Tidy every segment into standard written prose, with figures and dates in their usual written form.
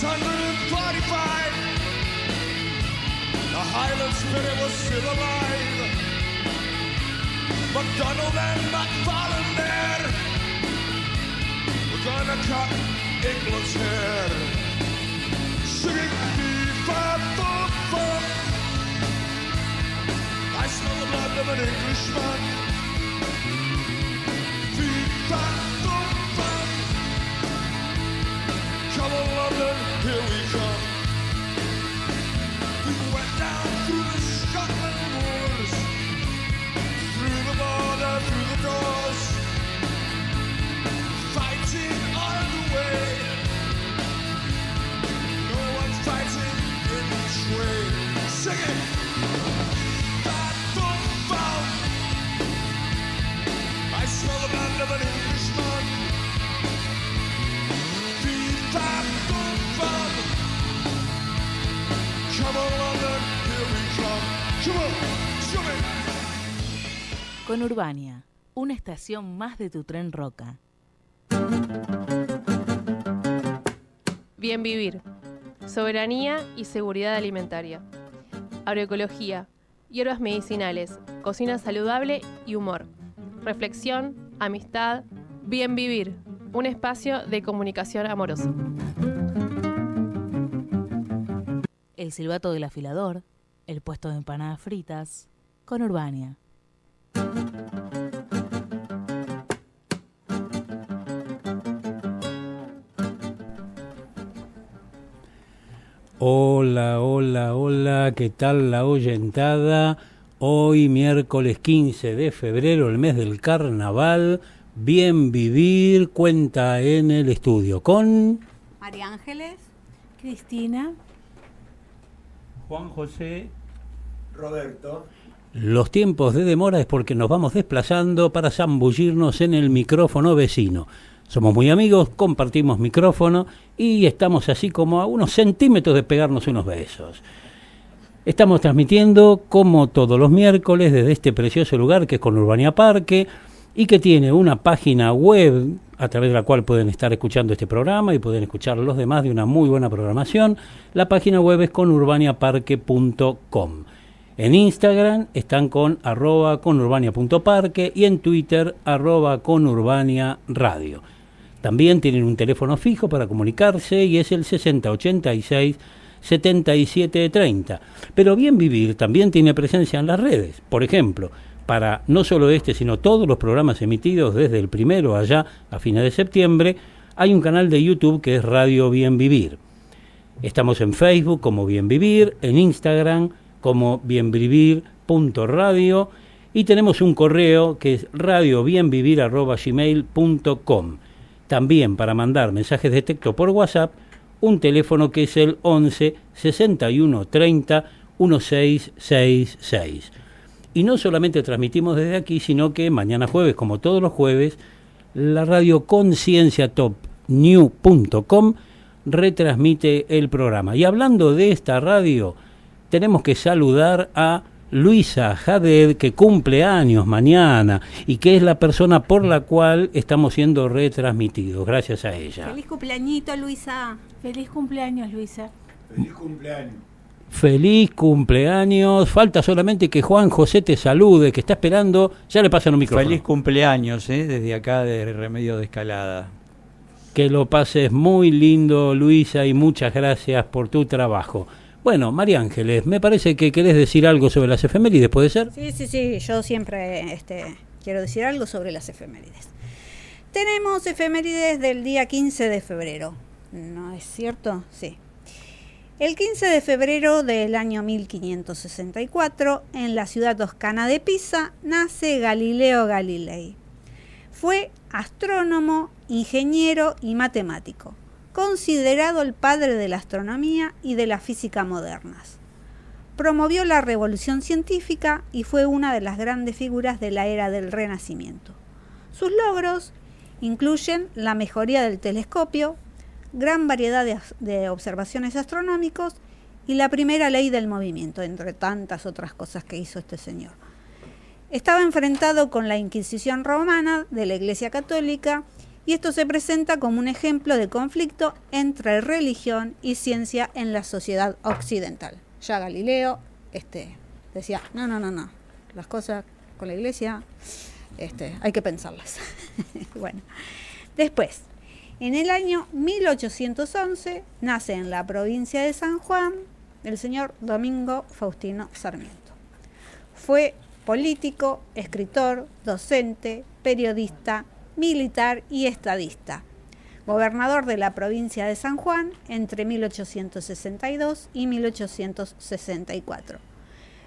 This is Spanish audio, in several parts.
645. The Highland spirit was still alive. MacDonald and McFarlane there. We're gonna cut England's hair. Singing fee-fa-bum-bum. I smell the blood of an Englishman. Fee-fa-bum-bum. Come on, London, here we come. We went down through the Scotland moors, through the border, through the doors, fighting all the way. No one's fighting in each way. Sing it! Ba-bum-bum. I smell the blood of an Englishman. Ba-bum-bum. Come on, London, here we come. Come on, show me. Con Urbania, una estación más de tu tren Roca. Bien vivir, soberanía y seguridad alimentaria, agroecología, hierbas medicinales, cocina saludable y humor, reflexión, amistad, bien vivir, un espacio de comunicación amorosa. El silbato del afilador, el puesto de empanadas fritas, con Urbania. Hola, hola, hola, ¿qué tal la oyentada? Hoy miércoles 15 de febrero, el mes del carnaval, Bien Vivir cuenta en el estudio con... María Ángeles, Cristina, Juan José, Roberto. Los tiempos de demora es porque nos vamos desplazando para zambullirnos en el micrófono vecino. Somos muy amigos, compartimos micrófono y estamos así como a unos centímetros de pegarnos unos besos. Estamos transmitiendo como todos los miércoles desde este precioso lugar que es con Urbania Parque y que tiene una página web a través de la cual pueden estar escuchando este programa y pueden escuchar los demás de una muy buena programación. La página web es conurbaniaparque.com. En Instagram están con @conurbania.parque y en Twitter @conurbaniaradio. También tienen un teléfono fijo para comunicarse y es el 6086-7730. Pero Bien Vivir también tiene presencia en las redes. Por ejemplo, para no solo este, sino todos los programas emitidos desde el primero allá a fines de septiembre, hay un canal de YouTube que es Radio Bien Vivir. Estamos en Facebook como Bien Vivir, en Instagram como bienvivir.radio y tenemos un correo que es radiobienvivir@gmail.com. También para mandar mensajes de texto por WhatsApp, un teléfono que es el 11 61 30 1666. Y no solamente transmitimos desde aquí, sino que mañana jueves, como todos los jueves, la radio concienciatopnew.com retransmite el programa. Y hablando de esta radio, tenemos que saludar a Luisa Jaded, que cumple años mañana y que es la persona por la cual estamos siendo retransmitidos, gracias a ella. Feliz cumpleañito, Luisa. feliz cumpleaños, Luisa. Feliz cumpleaños. Feliz cumpleaños. Falta solamente que Juan José te salude, que está esperando. Ya le pasan un micrófono. Feliz cumpleaños, desde acá de Remedio de Escalada. Que lo pases muy lindo, Luisa, y muchas gracias por tu trabajo. Bueno, María Ángeles, me parece que querés decir algo sobre las efemérides, ¿puede ser? Sí, yo siempre quiero decir algo sobre las efemérides. Tenemos efemérides del día 15 de febrero, ¿no es cierto? Sí. El 15 de febrero del año 1564, en la ciudad toscana de Pisa, nace Galileo Galilei. Fue astrónomo, ingeniero y matemático, considerado el padre de la astronomía y de la física modernas. Promovió la revolución científica y fue una de las grandes figuras de la era del Renacimiento. Sus logros incluyen la mejoría del telescopio, gran variedad de observaciones astronómicas y la primera ley del movimiento, entre tantas otras cosas que hizo este señor. Estaba enfrentado con la Inquisición romana de la Iglesia Católica Y esto se presenta como un ejemplo de conflicto entre religión y ciencia en la sociedad occidental. Ya Galileo decía, no, las cosas con la iglesia hay que pensarlas. Bueno, después, en el año 1811 nace en la provincia de San Juan el señor Domingo Faustino Sarmiento. Fue político, escritor, docente, periodista, militar y estadista. Gobernador de la provincia de San Juan entre 1862 y 1864.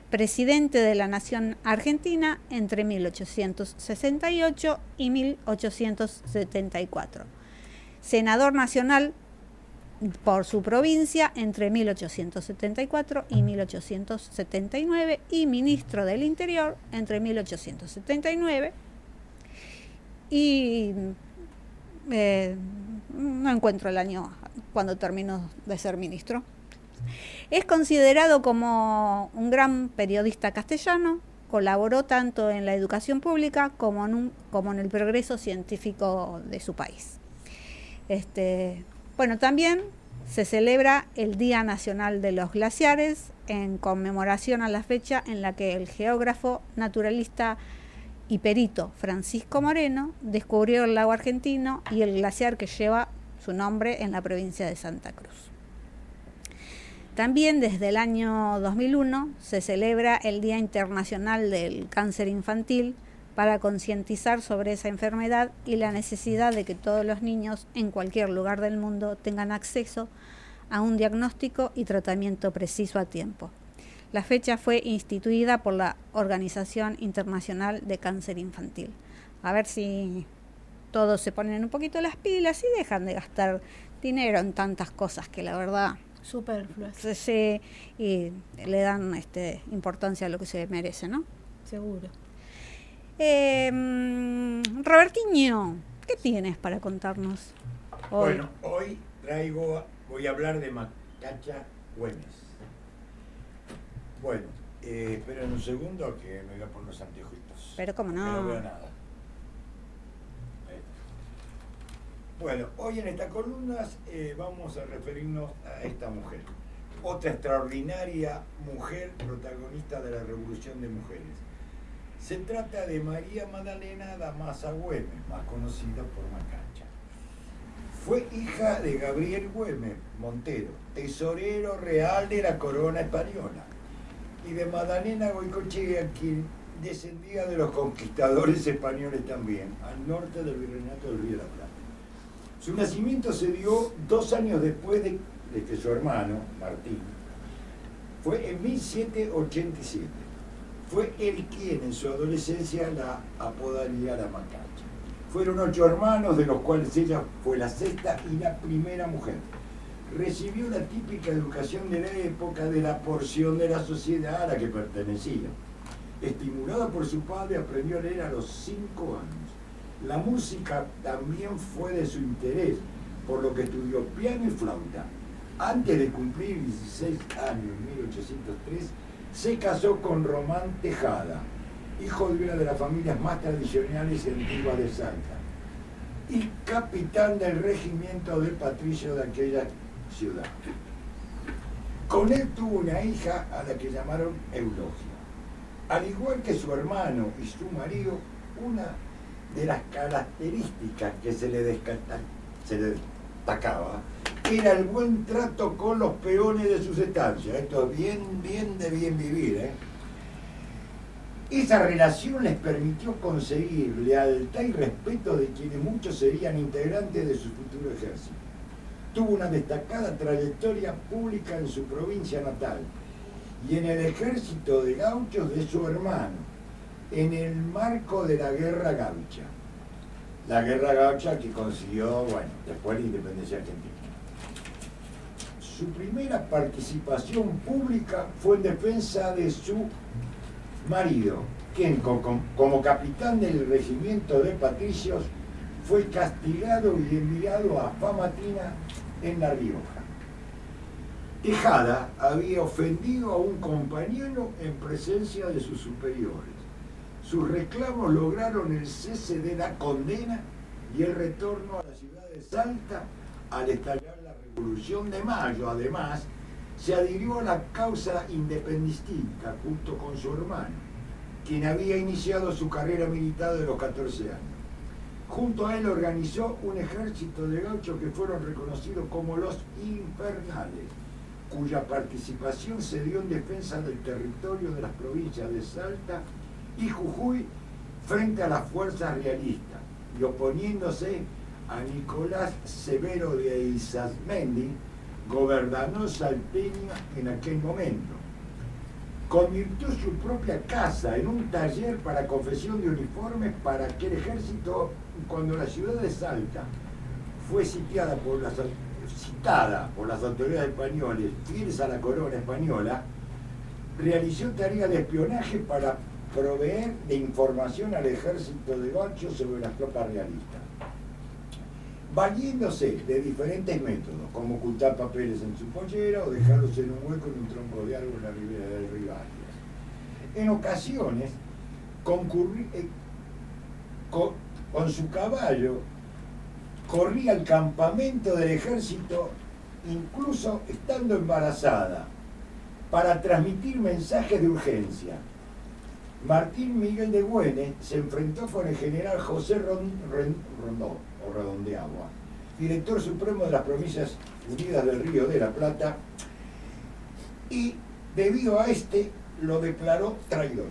Presidente de la Nación Argentina entre 1868 y 1874. Senador nacional por su provincia entre 1874 y 1879 y ministro del Interior entre 1879 y no encuentro el año cuando terminó de ser ministro. Es considerado como un gran periodista castellano, colaboró tanto en la educación pública como en el progreso científico de su país. Bueno, también se celebra el Día Nacional de los Glaciares en conmemoración a la fecha en la que el geógrafo, naturalista y perito Francisco Moreno descubrió el lago argentino y el glaciar que lleva su nombre en la provincia de Santa Cruz. También desde el año 2001 se celebra el Día Internacional del Cáncer Infantil para concientizar sobre esa enfermedad y la necesidad de que todos los niños en cualquier lugar del mundo tengan acceso a un diagnóstico y tratamiento preciso a tiempo. La fecha fue instituida por la Organización Internacional de Cáncer Infantil. A ver si todos se ponen un poquito las pilas y dejan de gastar dinero en tantas cosas que la verdad Superfluas. y le dan importancia a lo que se merece, ¿no? Seguro. Robertiño, ¿qué tienes para contarnos hoy? Bueno, hoy voy a hablar de Macacha Güemes. Bueno, esperen un segundo que me voy a poner los anteojitos. Pero cómo no. Que no veo nada. Bueno, hoy en estas columnas vamos a referirnos a esta mujer. Otra extraordinaria mujer protagonista de la Revolución de Mujeres. Se trata de María Magdalena Damasio Güemes, más conocida por Macacha. Fue hija de Gabriel Güemes Montero, tesorero real de la corona española, y de Magdalena Goicoechea, quien descendía de los conquistadores españoles también, al norte del Virreinato del Río de la Plata. Su nacimiento se dio 2 años después de que su hermano, Martín, fue en 1787. Fue él quien en su adolescencia la apodaría la Macacha. Fueron 8 hermanos, de los cuales ella fue la sexta y la primera mujer. Recibió la típica educación de la época de la porción de la sociedad a la que pertenecía. Estimulada por su padre, aprendió a leer a los 5 años. La música también fue de su interés, por lo que estudió piano y flauta. Antes de cumplir 16 años, en 1803, se casó con Román Tejada, hijo de una de las familias más tradicionales y antiguas de Salta, y capitán del regimiento de patricios de aquella ciudad. Con él tuvo una hija a la que llamaron Eulogia. Al igual que su hermano y su marido, una de las características que se le destacaba era el buen trato con los peones de sus estancias. Esto es bien de bien vivir, ¿eh? Esa relación les permitió conseguir lealtad y respeto de quienes muchos serían integrantes de su futuro ejército. Tuvo una destacada trayectoria pública en su provincia natal y en el ejército de gauchos de su hermano, en el marco de la Guerra Gaucha. La Guerra Gaucha que consiguió, después la independencia argentina. Su primera participación pública fue en defensa de su marido, quien como capitán del regimiento de patricios fue castigado y enviado a Famatina en La Rioja. Tejada había ofendido a un compañero en presencia de sus superiores. Sus reclamos lograron el cese de la condena y el retorno a la ciudad de Salta al estallar la Revolución de Mayo. Además, se adhirió a la causa independentista junto con su hermano, quien había iniciado su carrera militar de los 14 años. Junto a él organizó un ejército de gauchos que fueron reconocidos como los Infernales, cuya participación se dio en defensa del territorio de las provincias de Salta y Jujuy frente a las fuerzas realistas, y oponiéndose a Nicolás Severo de Izazmendi, gobernador salteño en aquel momento. Convirtió su propia casa en un taller para confección de uniformes para aquel ejército. Cuando la ciudad de Salta fue citada por las autoridades españolas fieles a la corona española, realizó tareas de espionaje para proveer de información al ejército de gauchos sobre las tropas realistas, valiéndose de diferentes métodos, como ocultar papeles en su pollera o dejarlos en un hueco en un tronco de árbol en la ribera del Rivadavia. En ocasiones, con su caballo, corría al campamento del ejército, incluso estando embarazada, para transmitir mensajes de urgencia. Martín Miguel de Güemes se enfrentó con el general José Redondeagua, director supremo de las Provincias Unidas del Río de la Plata, y debido a este lo declaró traidor,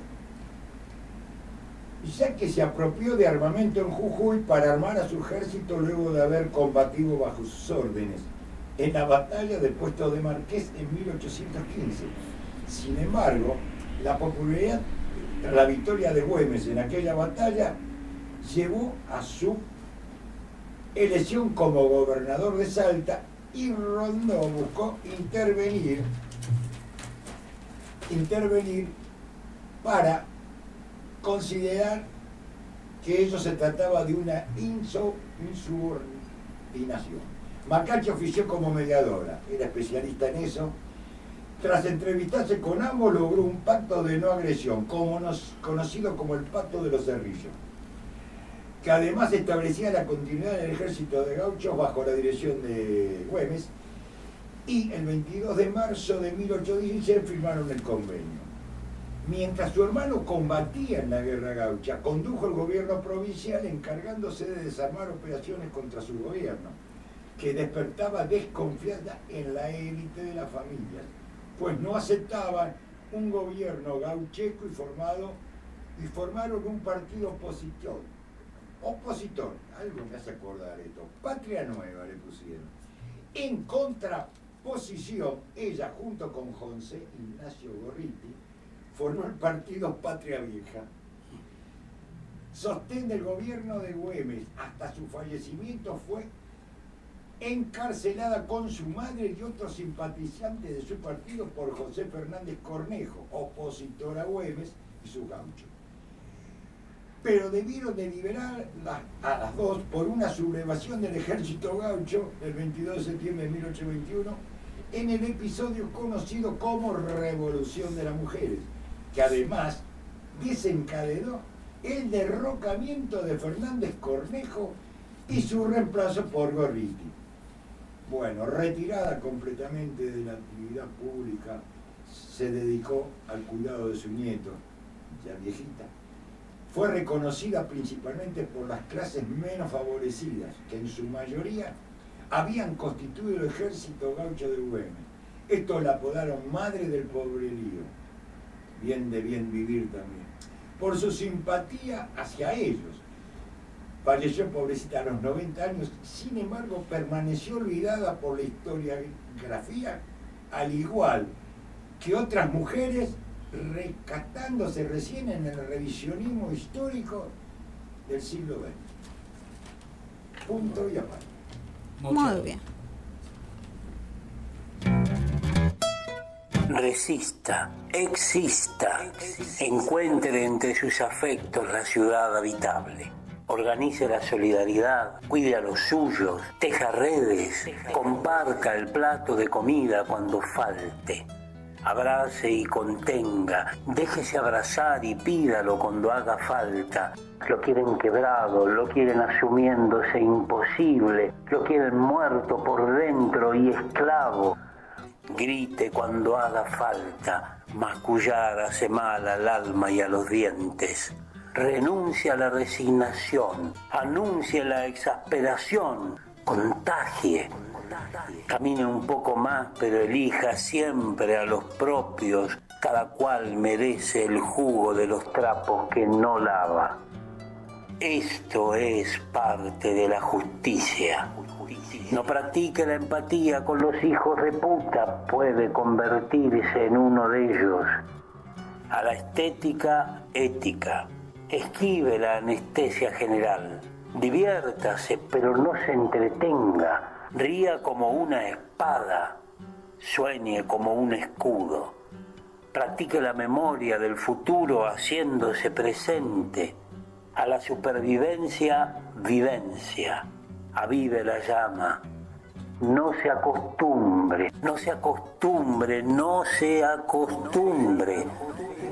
ya que se apropió de armamento en Jujuy para armar a su ejército luego de haber combatido bajo sus órdenes en la batalla del puesto de Marqués en 1815. Sin embargo, la popularidad tras la victoria de Güemes en aquella batalla llevó a su elección como gobernador de Salta, y Rondó buscó intervenir para considerar que ello se trataba de una insubordinación. Macachi ofició como mediadora, era especialista en eso. Tras entrevistarse con ambos, logró un pacto de no agresión, conocido como el Pacto de los Cerrillos, que además establecía la continuidad del ejército de gauchos bajo la dirección de Güemes, y el 22 de marzo de 1816 firmaron el convenio. Mientras su hermano combatía en la guerra gaucha, condujo el gobierno provincial encargándose de desarmar operaciones contra su gobierno, que despertaba desconfianza en la élite de la familia, pues no aceptaban un gobierno gaucheco y formaron un partido opositor, algo me hace acordar esto, Patria Nueva le pusieron. En contraposición, ella junto con José Ignacio Gorriti formó el partido Patria Vieja. Sostén del gobierno de Güemes hasta su fallecimiento, fue encarcelada con su madre y otros simpatizantes de su partido por José Fernández Cornejo, opositor a Güemes y sus gauchos. Pero debieron de liberar a las dos por una sublevación del ejército gaucho el 22 de septiembre de 1821 en el episodio conocido como Revolución de las Mujeres, que además desencadenó el derrocamiento de Fernández Cornejo y su reemplazo por Gorriti. Bueno, retirada completamente de la actividad pública, se dedicó al cuidado de su nieto, ya viejita. Fue reconocida principalmente por las clases menos favorecidas, que en su mayoría habían constituido el ejército gaucho de Güemes. Estos la apodaron Madre del Pobrerío, bien de bien vivir también, por su simpatía hacia ellos. Falleció pobrecita a los 90 años, sin embargo permaneció olvidada por la historiografía, al igual que otras mujeres, rescatándose recién en el revisionismo histórico del siglo XX. Punto y aparte. Muy bien. Resista, exista, encuentre entre sus afectos la ciudad habitable. Organice la solidaridad, cuide a los suyos, teja redes, comparta el plato de comida cuando falte. Abrace y contenga, déjese abrazar y pídalo cuando haga falta. Lo quieren quebrado, lo quieren asumiéndose imposible, lo quieren muerto por dentro y esclavo. Grite cuando haga falta, mascullar hace mal al alma y a los dientes. Renuncie a la resignación, anuncie la exasperación, contagie. Camine un poco más, pero elija siempre a los propios. Cada cual merece el jugo de los trapos que no lava. Esto es parte de la justicia. No practique la empatía con los hijos de puta, puede convertirse en uno de ellos. A la estética, ética. Esquive la anestesia general. Diviértase, pero no se entretenga. Ría como una espada, sueñe como un escudo. Practique la memoria del futuro haciéndose presente. A la supervivencia, vivencia. Avive la llama. No se acostumbre, no se acostumbre, no se acostumbre.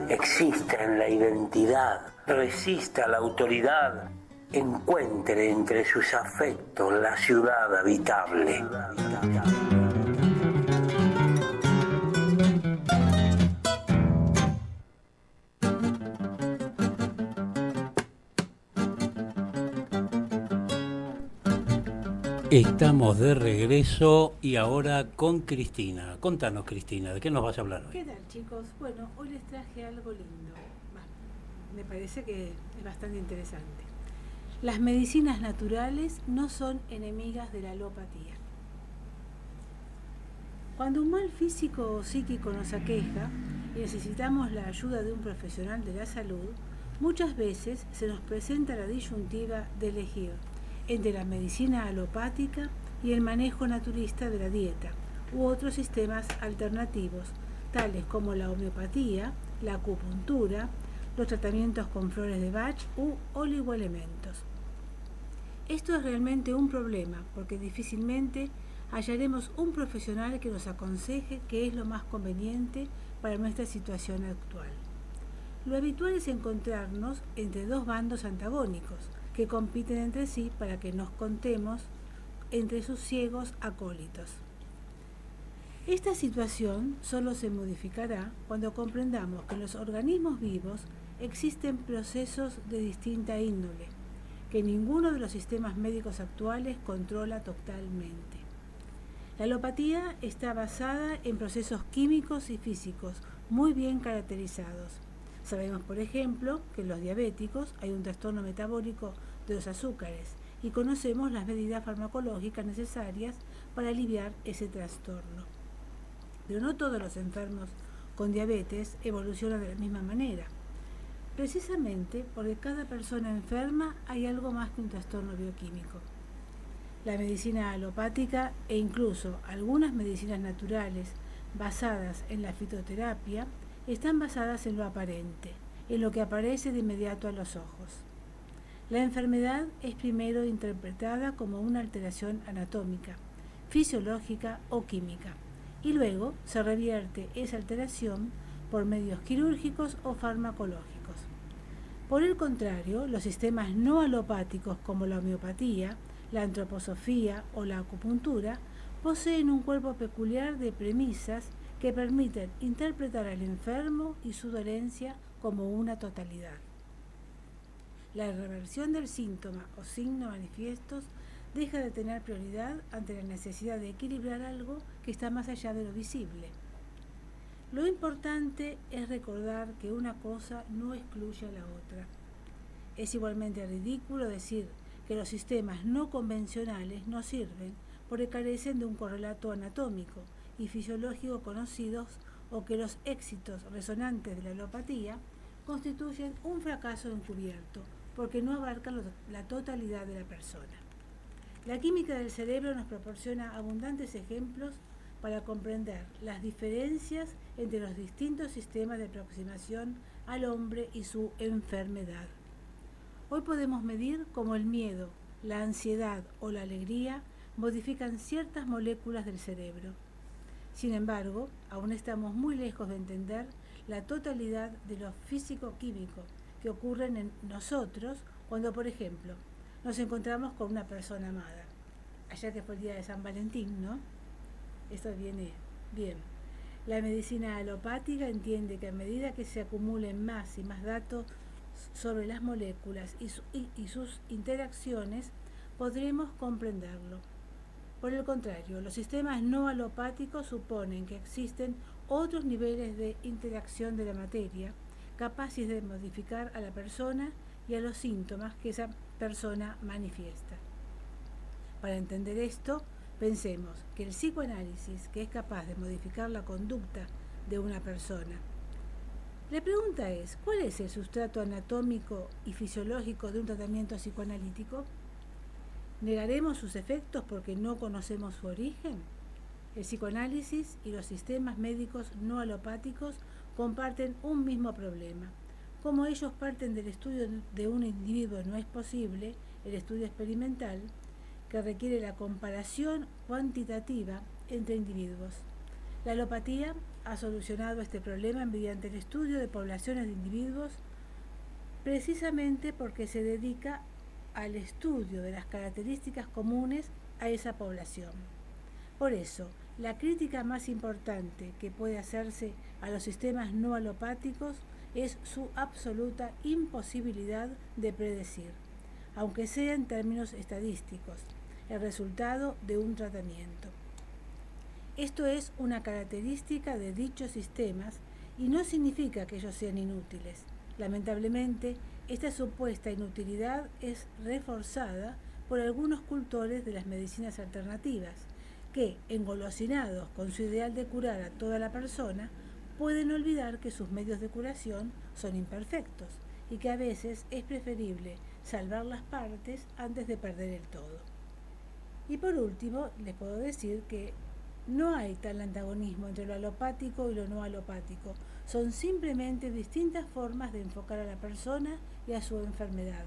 Exista en la identidad, resista a la autoridad. Encuentre entre sus afectos la ciudad habitable. Estamos de regreso y ahora con Cristina. Contanos, Cristina, ¿de qué nos vas a hablar hoy? ¿Qué tal, chicos? Bueno, hoy les traje algo lindo. Me parece que es bastante interesante. Las medicinas naturales no son enemigas de la alopatía. Cuando un mal físico o psíquico nos aqueja y necesitamos la ayuda de un profesional de la salud, muchas veces se nos presenta la disyuntiva de elegir entre la medicina alopática y el manejo naturista de la dieta u otros sistemas alternativos, tales como la homeopatía, la acupuntura, los tratamientos con flores de Bach u oligoelementos. Esto es realmente un problema, porque difícilmente hallaremos un profesional que nos aconseje qué es lo más conveniente para nuestra situación actual. Lo habitual es encontrarnos entre dos bandos antagónicos que compiten entre sí para que nos contemos entre sus ciegos acólitos. Esta situación solo se modificará cuando comprendamos que en los organismos vivos existen procesos de distinta índole, que ninguno de los sistemas médicos actuales controla totalmente. La alopatía está basada en procesos químicos y físicos muy bien caracterizados. Sabemos, por ejemplo, que en los diabéticos hay un trastorno metabólico de los azúcares y conocemos las medidas farmacológicas necesarias para aliviar ese trastorno. Pero no todos los enfermos con diabetes evolucionan de la misma manera. Precisamente porque cada persona enferma hay algo más que un trastorno bioquímico. La medicina alopática e incluso algunas medicinas naturales basadas en la fitoterapia están basadas en lo aparente, en lo que aparece de inmediato a los ojos. La enfermedad es primero interpretada como una alteración anatómica, fisiológica o química, y luego se revierte esa alteración por medios quirúrgicos o farmacológicos. Por el contrario, los sistemas no alopáticos como la homeopatía, la antroposofía o la acupuntura poseen un cuerpo peculiar de premisas que permiten interpretar al enfermo y su dolencia como una totalidad. La reversión del síntoma o signos manifiestos deja de tener prioridad ante la necesidad de equilibrar algo que está más allá de lo visible. Lo importante es recordar que una cosa no excluye a la otra. Es igualmente ridículo decir que los sistemas no convencionales no sirven porque carecen de un correlato anatómico y fisiológico conocidos, o que los éxitos resonantes de la alopatía constituyen un fracaso encubierto porque no abarcan la totalidad de la persona. La química del cerebro nos proporciona abundantes ejemplos para comprender las diferencias entre los distintos sistemas de aproximación al hombre y su enfermedad. Hoy podemos medir cómo el miedo, la ansiedad o la alegría modifican ciertas moléculas del cerebro. Sin embargo, aún estamos muy lejos de entender la totalidad de lo físico-químico que ocurren en nosotros cuando, por ejemplo, nos encontramos con una persona amada. Ayer que fue el día de San Valentín, ¿no? Esto viene bien. La medicina alopática entiende que a medida que se acumulen más y más datos sobre las moléculas y sus interacciones, podremos comprenderlo. Por el contrario, los sistemas no alopáticos suponen que existen otros niveles de interacción de la materia capaces de modificar a la persona y a los síntomas que esa persona manifiesta. Para entender esto, pensemos que el psicoanálisis, que es capaz de modificar la conducta de una persona. La pregunta es, ¿cuál es el sustrato anatómico y fisiológico de un tratamiento psicoanalítico? ¿Negaremos sus efectos porque no conocemos su origen? El psicoanálisis y los sistemas médicos no alopáticos comparten un mismo problema. Como ellos parten del estudio de un individuo no es posible, el estudio experimental, que requiere la comparación cuantitativa entre individuos. La alopatía ha solucionado este problema mediante el estudio de poblaciones de individuos precisamente porque se dedica al estudio de las características comunes a esa población. Por eso, la crítica más importante que puede hacerse a los sistemas no alopáticos es su absoluta imposibilidad de predecir, aunque sea en términos estadísticos, el resultado de un tratamiento. Esto es una característica de dichos sistemas y no significa que ellos sean inútiles. Lamentablemente, esta supuesta inutilidad es reforzada por algunos cultores de las medicinas alternativas, que, engolosinados con su ideal de curar a toda la persona, pueden olvidar que sus medios de curación son imperfectos y que a veces es preferible salvar las partes antes de perder el todo. Y por último, les puedo decir que no hay tal antagonismo entre lo alopático y lo no alopático. Son simplemente distintas formas de enfocar a la persona y a su enfermedad.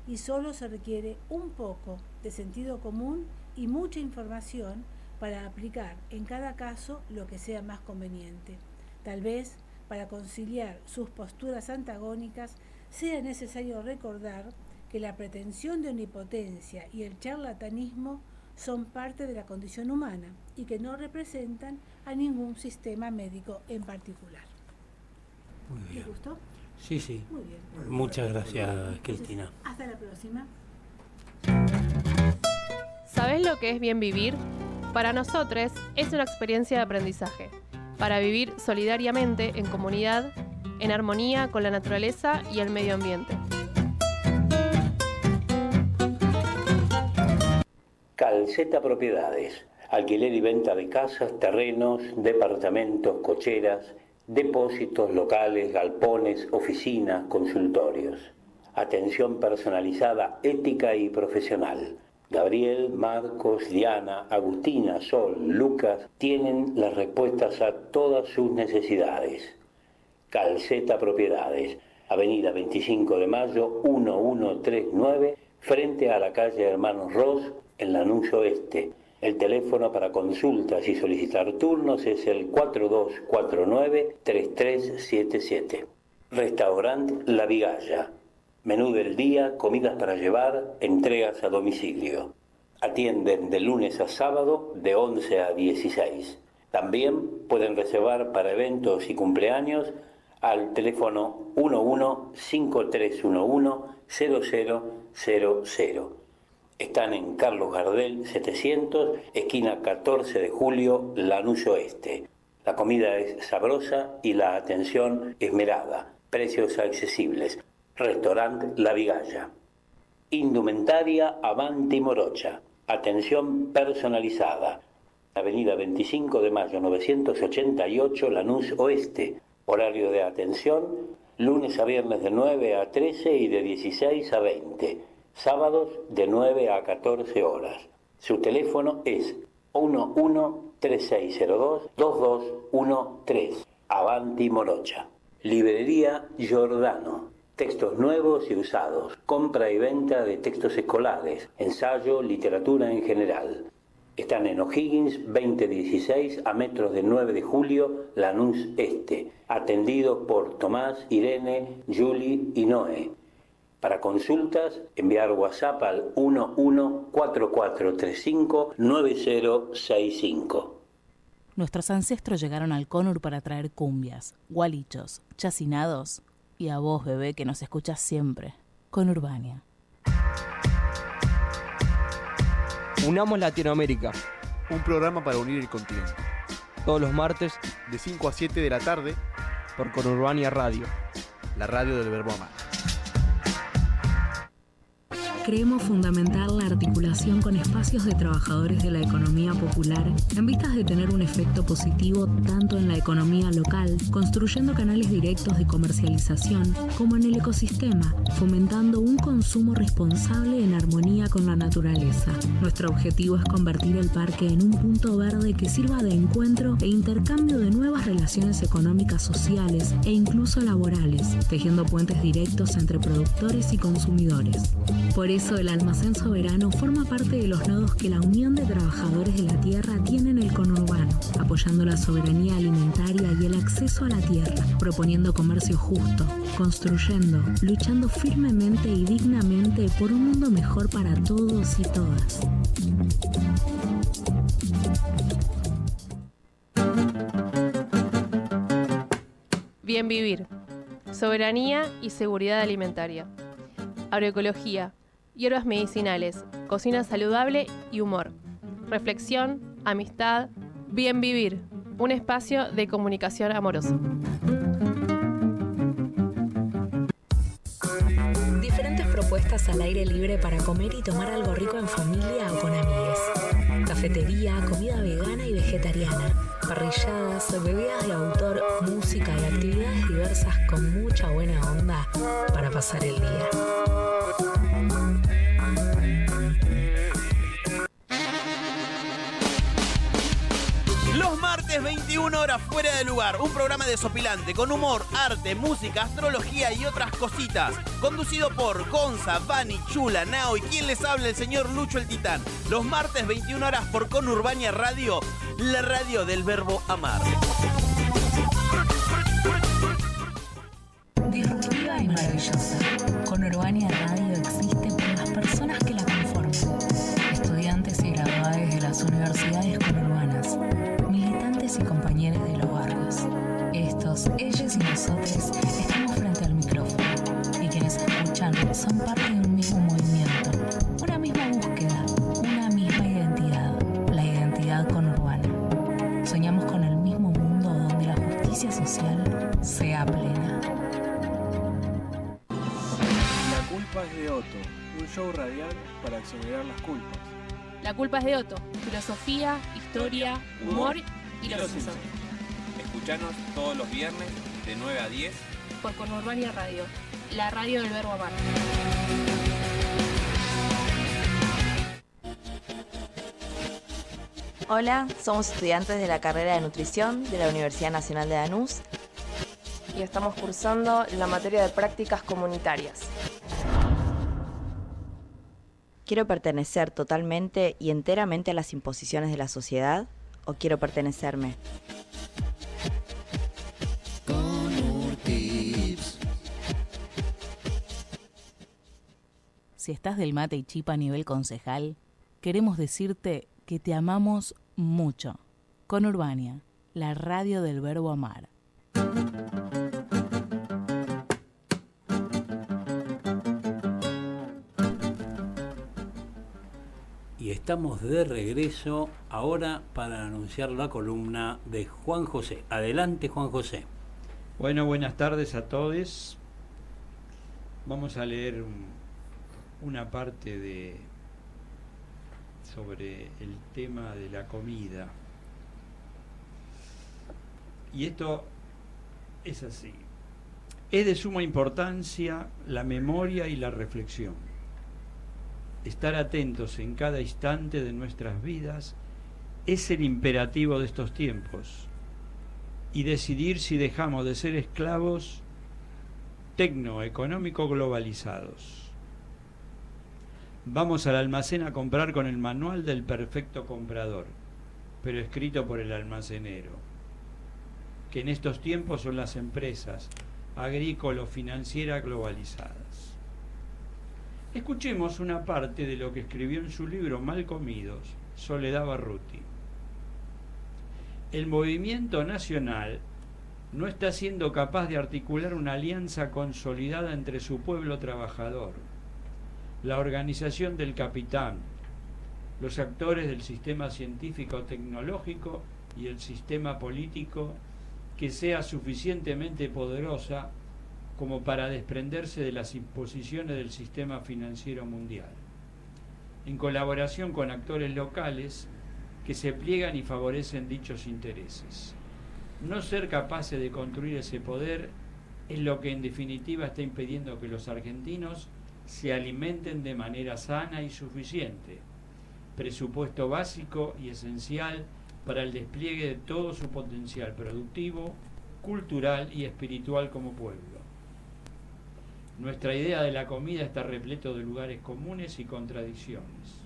Y solo se requiere un poco de sentido común y mucha información para aplicar en cada caso lo que sea más conveniente. Tal vez, para conciliar sus posturas antagónicas, sea necesario recordar que la pretensión de omnipotencia y el charlatanismo son parte de la condición humana y que no representan a ningún sistema médico en particular. Muy bien. ¿Te gustó? Sí, sí. Muy bien. Muchas gracias, Cristina. Hasta la próxima. ¿Sabés lo que es bien vivir? Para nosotros es una experiencia de aprendizaje, para vivir solidariamente en comunidad, en armonía con la naturaleza y el medio ambiente. Calceta Propiedades, alquiler y venta de casas, terrenos, departamentos, cocheras, depósitos locales, galpones, oficinas, consultorios. Atención personalizada, ética y profesional. Gabriel, Marcos, Diana, Agustina, Sol, Lucas tienen las respuestas a todas sus necesidades. Calceta Propiedades, Avenida 25 de Mayo, 1139, frente a la calle Hermanos Ross, en Lanús Oeste. El teléfono para consultas y solicitar turnos es el 4249-3377. Restaurant La Vigalla. Menú del día, comidas para llevar, entregas a domicilio. Atienden de lunes a sábado de 11 a 16. También pueden reservar para eventos y cumpleaños al teléfono 11-5311-0000. Están en Carlos Gardel 700, esquina 14 de julio, Lanús Oeste. La comida es sabrosa y la atención esmerada. Precios accesibles. Restaurant La Vigalla. Indumentaria Avanti Morocha. Atención personalizada. Avenida 25 de Mayo 988, Lanús Oeste. Horario de atención, lunes a viernes de 9 a 13 y de 16 a 20. Sábados de 9 a 14 horas. Su teléfono es 11-3602-2213. Avanti Morocha. Librería Giordano. Textos nuevos y usados. Compra y venta de textos escolares. Ensayo, literatura en general. Están en O'Higgins 2016 a metros del 9 de julio, Lanús Este, atendidos por Tomás, Irene, Julie y Noé. Para consultas, enviar WhatsApp al 1144359065. Nuestros ancestros llegaron al Conur para traer cumbias, gualichos, chacinados y a vos, bebé, que nos escuchas siempre. Conurbania. Unamos Latinoamérica. Un programa para unir el continente. Todos los martes, de 5 a 7 de la tarde, por Conurbania Radio. La radio del verbo amar. Creemos fundamental la articulación con espacios de trabajadores de la economía popular en vistas de tener un efecto positivo tanto en la economía local, construyendo canales directos de comercialización, como en el ecosistema, fomentando un consumo responsable en armonía con la naturaleza. Nuestro objetivo es convertir el parque en un punto verde que sirva de encuentro e intercambio de nuevas relaciones económicas, sociales e incluso laborales, tejiendo puentes directos entre productores y consumidores. Por eso el Almacén Soberano forma parte de los nodos que la Unión de Trabajadores de la Tierra tiene en el conurbano, apoyando la soberanía alimentaria y el acceso a la tierra, proponiendo comercio justo, construyendo, luchando firmemente y dignamente por un mundo mejor para todos y todas. Bien vivir. Soberanía y seguridad alimentaria. Agroecología. Hierbas medicinales, cocina saludable y humor. Reflexión, amistad, bien vivir. Un espacio de comunicación amorosa. Diferentes propuestas al aire libre para comer y tomar algo rico en familia o con amigues. Cafetería, comida vegana y vegetariana. Parrilladas, bebidas de autor, música y actividades diversas con mucha buena onda para pasar el día. Los martes 21 horas fuera de lugar, un programa desopilante con humor, arte, música, astrología y otras cositas. Conducido por Gonza, Vani, Chula, Nao y quien les habla, el señor Lucho el Titán. Los martes 21 horas por Conurbania Radio, la radio del verbo amar. Disruptiva y maravillosa. Conurbania Radio existe por las personas que la conforman. Estudiantes y graduados de las universidades conurbanas. Militantes y compañeros de los barrios. Estos, ellos y nosotros estamos frente al micrófono. Y quienes escuchan son parte de un mismo movimiento. Una misma búsqueda. Una misma identidad. La identidad conurbana. Soñamos con el mismo mundo donde la justicia social sea plena. La culpa es de Otto, un show radial para exonerar las culpas. La culpa es de Otto. Filosofía, historia, humor y los sucesos. Escuchanos todos los viernes de 9 a 10 por Conurbania Radio, la radio del verbo amar. Hola, somos estudiantes de la carrera de nutrición de la Universidad Nacional de Lanús y estamos cursando la materia de prácticas comunitarias. ¿Quiero pertenecer totalmente y enteramente a las imposiciones de la sociedad o quiero pertenecerme? Si estás del mate y chipa a nivel concejal, queremos decirte que te amamos mucho. Conurbania, la radio del verbo amar. Y estamos de regreso ahora para anunciar la columna de Juan José. Adelante, Juan José. Bueno, buenas tardes a todos. Vamos a leer una parte sobre el tema de la comida. Y esto es así. Es de suma importancia la memoria y la reflexión. Estar atentos en cada instante de nuestras vidas es el imperativo de estos tiempos. Y decidir si dejamos de ser esclavos tecnoeconómico globalizados. Vamos al almacén a comprar con el manual del perfecto comprador, pero escrito por el almacenero, que en estos tiempos son las empresas agrícola-financieras globalizadas. Escuchemos una parte de lo que escribió en su libro Mal Comidos, Soledad Barruti. El movimiento nacional no está siendo capaz de articular una alianza consolidada entre su pueblo trabajador, la organización del capitán, los actores del sistema científico-tecnológico y el sistema político que sea suficientemente poderosa como para desprenderse de las imposiciones del sistema financiero mundial, en colaboración con actores locales que se pliegan y favorecen dichos intereses. No ser capaces de construir ese poder es lo que en definitiva está impidiendo que los argentinos se alimenten de manera sana y suficiente, presupuesto básico y esencial para el despliegue de todo su potencial productivo, cultural y espiritual como pueblo. Nuestra idea de la comida está repleto de lugares comunes y contradicciones.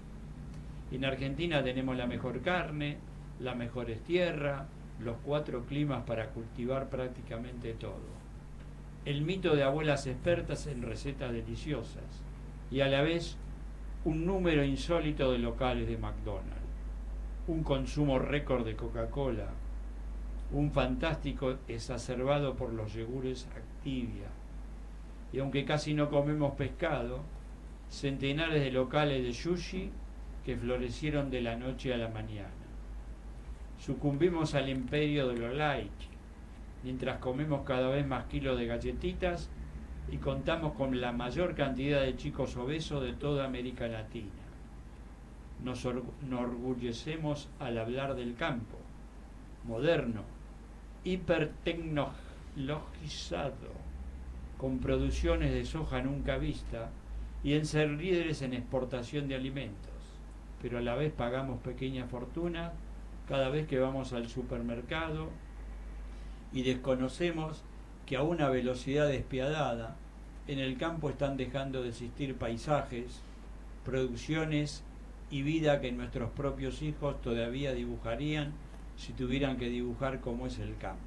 En Argentina tenemos la mejor carne, las mejores tierras, los 4 climas para cultivar prácticamente todo. El mito de abuelas expertas en recetas deliciosas y a la vez un número insólito de locales de McDonald's, un consumo récord de Coca-Cola, un fantástico exacerbado por los yogures Activia, y aunque casi no comemos pescado, centenares de locales de sushi que florecieron de la noche a la mañana. Sucumbimos al imperio de lo light, mientras comemos cada vez más kilos de galletitas y contamos con la mayor cantidad de chicos obesos de toda América Latina. Nos enorgullecemos al hablar del campo, moderno, hipertecnologizado, con producciones de soja nunca vista y en ser líderes en exportación de alimentos, pero a la vez pagamos pequeña fortuna cada vez que vamos al supermercado y desconocemos que a una velocidad despiadada en el campo están dejando de existir paisajes, producciones y vida que nuestros propios hijos todavía dibujarían si tuvieran que dibujar cómo es el campo.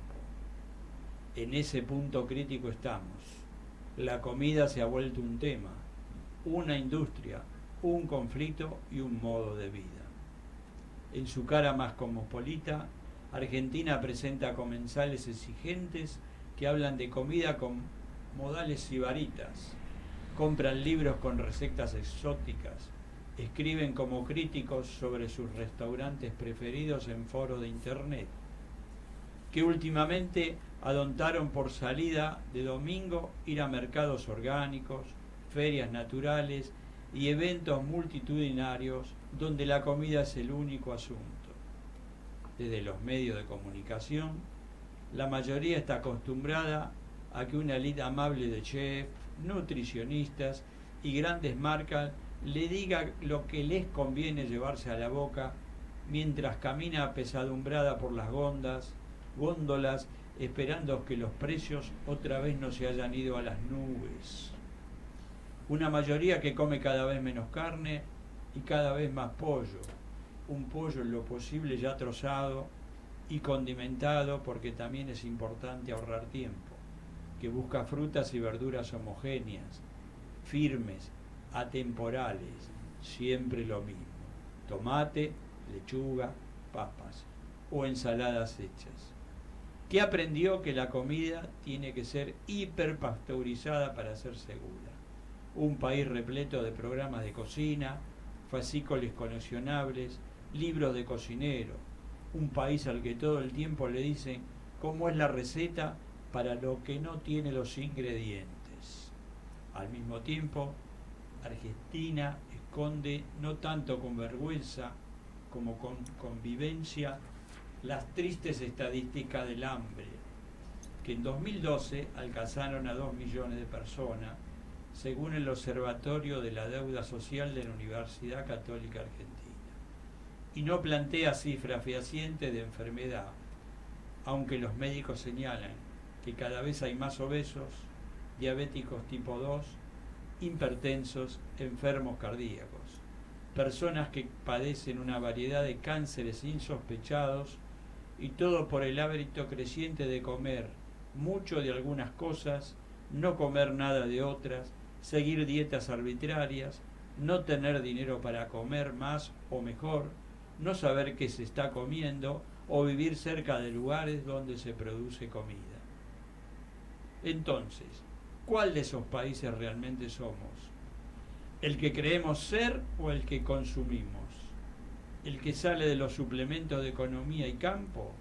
En ese punto crítico estamos. La comida se ha vuelto un tema, una industria, un conflicto y un modo de vida. En su cara más cosmopolita, Argentina presenta comensales exigentes que hablan de comida con modales sibaritas, compran libros con recetas exóticas, escriben como críticos sobre sus restaurantes preferidos en foros de internet, que últimamente adoptaron por salida de domingo ir a mercados orgánicos, ferias naturales y eventos multitudinarios donde la comida es el único asunto. Desde los medios de comunicación, la mayoría está acostumbrada a que una élite amable de chefs, nutricionistas y grandes marcas le diga lo que les conviene llevarse a la boca mientras camina apesadumbrada por las góndolas, esperando que los precios otra vez no se hayan ido a las nubes. Una mayoría que come cada vez menos carne y cada vez más pollo, un pollo en lo posible ya trozado y condimentado, porque también es importante ahorrar tiempo, que busca frutas y verduras homogéneas, firmes, atemporales, siempre lo mismo: tomate, lechuga, papas o ensaladas hechas. Que aprendió que la comida tiene que ser hiperpasteurizada para ser segura. Un país repleto de programas de cocina, fascículos coleccionables, libros de cocinero. Un país al que todo el tiempo le dicen cómo es la receta para lo que no tiene los ingredientes. Al mismo tiempo, Argentina esconde, no tanto con vergüenza como con convivencia, las tristes estadísticas del hambre, que en 2012 alcanzaron a 2 millones de personas, según el Observatorio de la Deuda Social de la Universidad Católica Argentina. Y no plantea cifras fehacientes de enfermedad, aunque los médicos señalan que cada vez hay más obesos, diabéticos tipo 2, hipertensos, enfermos cardíacos. personas que padecen una variedad de cánceres insospechados, y todo por el hábito creciente de comer mucho de algunas cosas, no comer nada de otras, seguir dietas arbitrarias, no tener dinero para comer más o mejor, no saber qué se está comiendo o vivir cerca de lugares donde se produce comida. Entonces, ¿cuál de esos países realmente somos? ¿El que creemos ser o el que consumimos? ¿El que sale de los suplementos de economía y campo?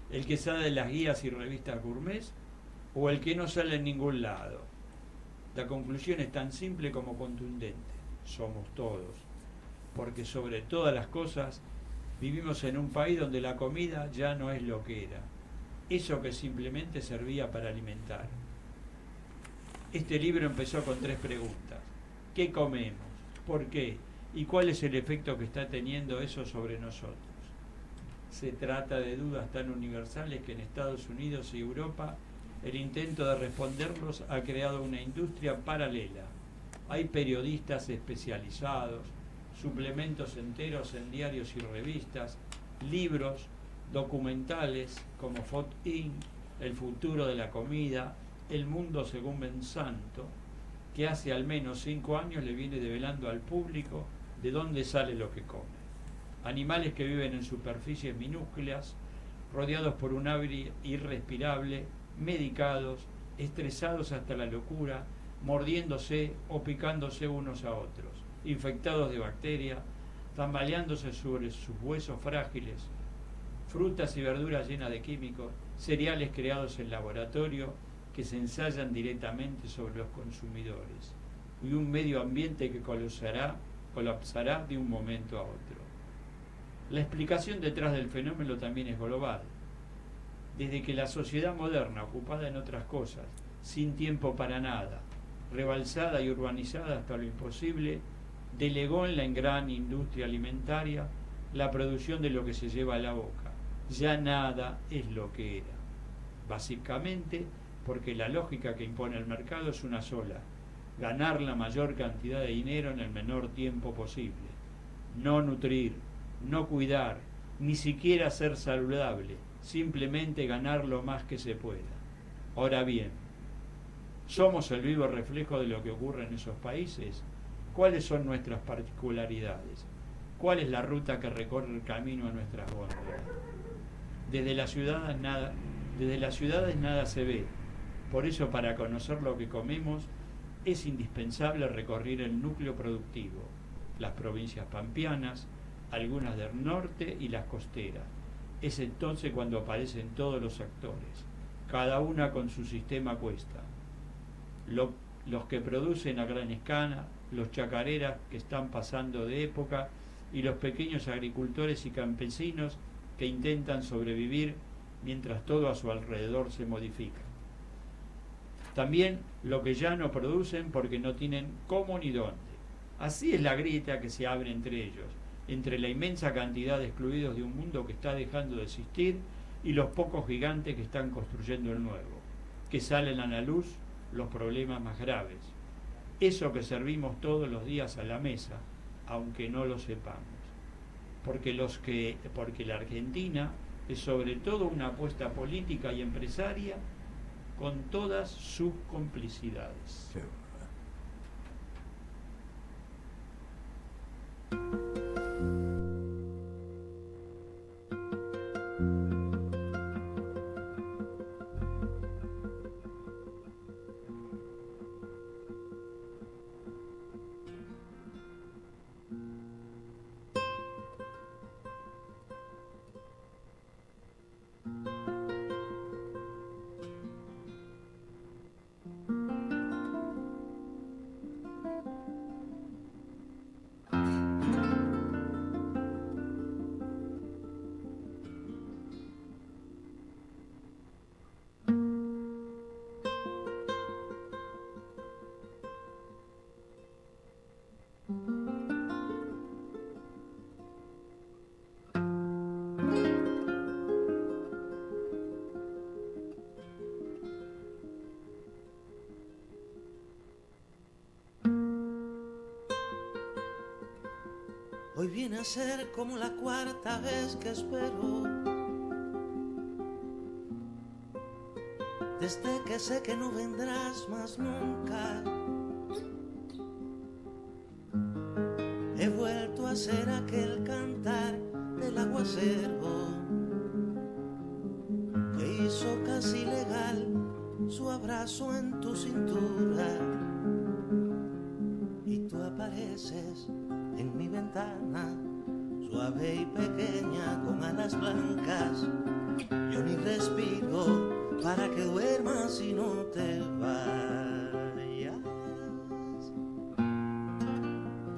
¿El que sale de las guías y revistas gourmet? ¿O el que no sale en ningún lado? La conclusión es tan simple como contundente. Somos todos. Porque sobre todas las cosas vivimos en un país donde la comida ya no es lo que era. Eso que simplemente servía para alimentar. Este libro empezó con 3 preguntas. ¿Qué comemos? ¿Por qué? ¿Y cuál es el efecto que está teniendo eso sobre nosotros? Se trata de dudas tan universales que en Estados Unidos y Europa el intento de responderlos ha creado una industria paralela. Hay periodistas especializados, suplementos enteros en diarios y revistas, libros, documentales como Food Inc., El futuro de la comida, El mundo según Monsanto, que hace al menos 5 años le viene develando al público de dónde sale lo que come. Animales que viven en superficies minúsculas, rodeados por un aire irrespirable, medicados, estresados hasta la locura, mordiéndose o picándose unos a otros, infectados de bacterias, tambaleándose sobre sus huesos frágiles, frutas y verduras llenas de químicos, cereales creados en laboratorio que se ensayan directamente sobre los consumidores, y un medio ambiente que colapsará de un momento a otro. La explicación detrás del fenómeno también es global. Desde que la sociedad moderna, ocupada en otras cosas, sin tiempo para nada, rebalsada y urbanizada hasta lo imposible, delegó en la gran industria alimentaria la producción de lo que se lleva a la boca. Ya nada es lo que era. Básicamente porque la lógica que impone el mercado es una sola: ganar la mayor cantidad de dinero en el menor tiempo posible. No nutrir, no cuidar, ni siquiera ser saludable, simplemente ganar lo más que se pueda. Ahora bien, ¿somos el vivo reflejo de lo que ocurre en esos países? ¿Cuáles son nuestras particularidades? ¿Cuál es la ruta que recorre el camino a nuestras góndolas? Desde las ciudades nada se ve. Por eso, para conocer lo que comemos, es indispensable recorrer el núcleo productivo, las provincias pampeanas, algunas del norte y las costeras. Es entonces cuando aparecen todos los actores, cada una con su sistema cuesta. Los que producen a gran escala, los chacareras que están pasando de época y los pequeños agricultores y campesinos que intentan sobrevivir mientras todo a su alrededor se modifica. También lo que ya no producen porque no tienen cómo ni dónde. Así es la grieta que se abre entre ellos, entre la inmensa cantidad de excluidos de un mundo que está dejando de existir y los pocos gigantes que están construyendo el nuevo, que salen a la luz los problemas más graves. Eso que servimos todos los días a la mesa, aunque no lo sepamos. Porque la Argentina es sobre todo una apuesta política y empresaria con todas sus complicidades. Sí. Hoy viene a ser como la cuarta vez que espero. Desde que sé que no vendrás más nunca, he vuelto a ser aquel cantar del aguacero que hizo casi legal su abrazo en tu cintura. Y tú apareces en mi ventana, suave y pequeña con alas blancas. Yo ni respiro para que duermas y no te vayas.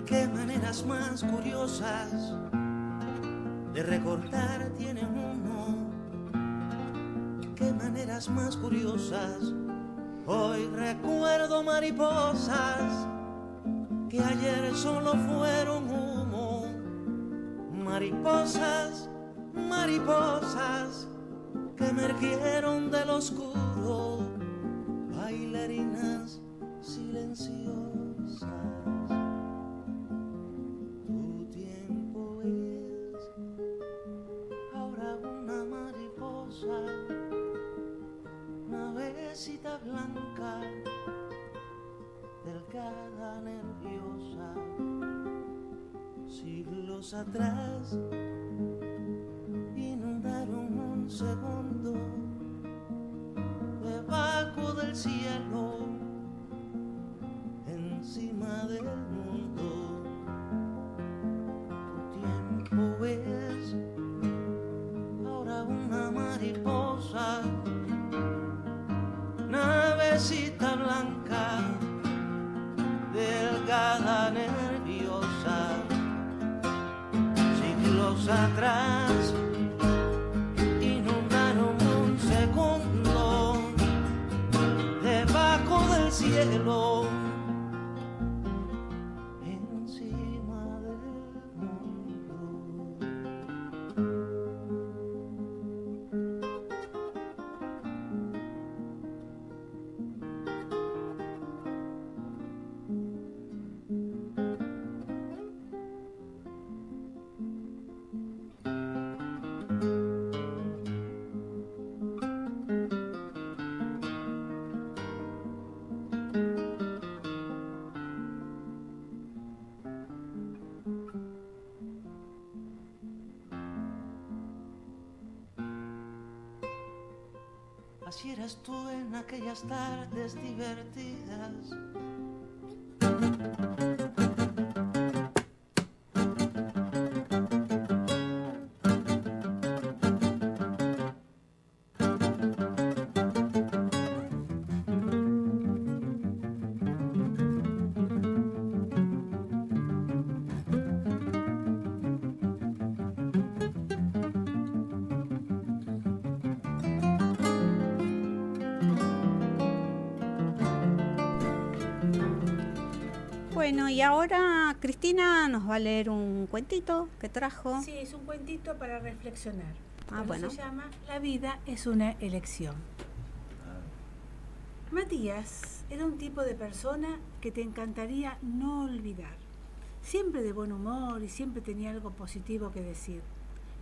Qué maneras más curiosas de recordar tiene uno. Qué maneras más curiosas. Hoy recuerdo mariposas que ayer solo fueron humo. Mariposas, mariposas que emergieron del oscuro, bailarinas silenciosas. Tu tiempo es ahora una mariposa, una besita blanca, delgada, nerviosa. Siglos atrás inundaron un segundo debajo del cielo, encima del mundo. Tu tiempo es ahora una mariposa, navecita blanca, delgada, nerviosa. Siglos atrás inundaron un segundo debajo del cielo, encima del mundo. Así eras tú en aquellas tardes divertidas. Bueno, y ahora Cristina nos va a leer un cuentito que trajo. Sí, es un cuentito para reflexionar. Bueno. Se llama La vida es una elección. Matías era un tipo de persona que te encantaría no olvidar. Siempre de buen humor y siempre tenía algo positivo que decir.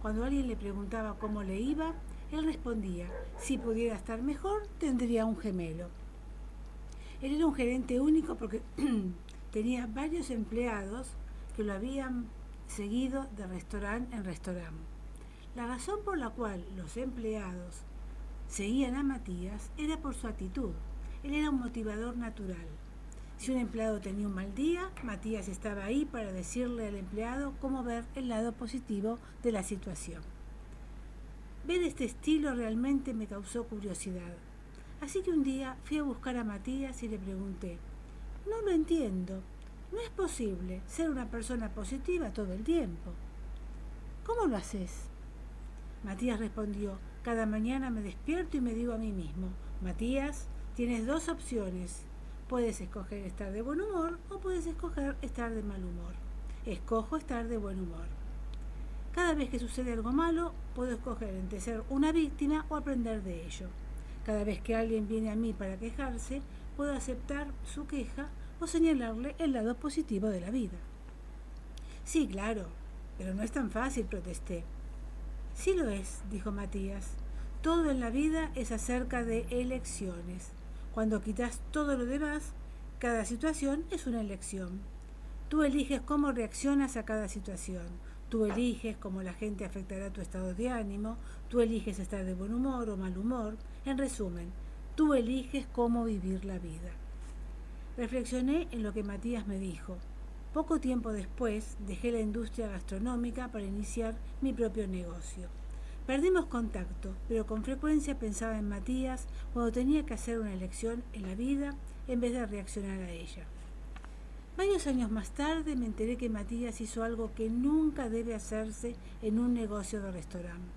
Cuando alguien le preguntaba cómo le iba, él respondía: si pudiera estar mejor, tendría un gemelo. Él era un gerente único porque tenía varios empleados que lo habían seguido de restaurante en restaurante. La razón por la cual los empleados seguían a Matías era por su actitud. Él era un motivador natural. Si un empleado tenía un mal día, Matías estaba ahí para decirle al empleado cómo ver el lado positivo de la situación. Ver este estilo realmente me causó curiosidad. Así que un día fui a buscar a Matías y le pregunté: no lo entiendo, no es posible ser una persona positiva todo el tiempo. ¿Cómo lo haces? Matías respondió: cada mañana me despierto y me digo a mí mismo: Matías, tienes dos opciones. Puedes escoger estar de buen humor o puedes escoger estar de mal humor. Escojo estar de buen humor. Cada vez que sucede algo malo, puedo escoger entre ser una víctima o aprender de ello. Cada vez que alguien viene a mí para quejarse, puedo aceptar su queja o señalarle el lado positivo de la vida. Sí, claro, Pero no es tan fácil, protesté. Sí lo es, dijo Matías. Todo en la vida es acerca de elecciones. Cuando quitas todo lo demás, cada situación es una elección. Tú eliges cómo reaccionas a cada situación. Tú eliges cómo la gente afectará tu estado de ánimo. Tú eliges estar de buen humor o mal humor. En resumen, tú eliges cómo vivir la vida. Reflexioné en lo que Matías me dijo. Poco tiempo después dejé la industria gastronómica para iniciar mi propio negocio. Perdimos contacto, pero con frecuencia pensaba en Matías cuando tenía que hacer una elección en la vida en vez de reaccionar a ella. Varios años más tarde me enteré que Matías hizo algo que nunca debe hacerse en un negocio de restaurante.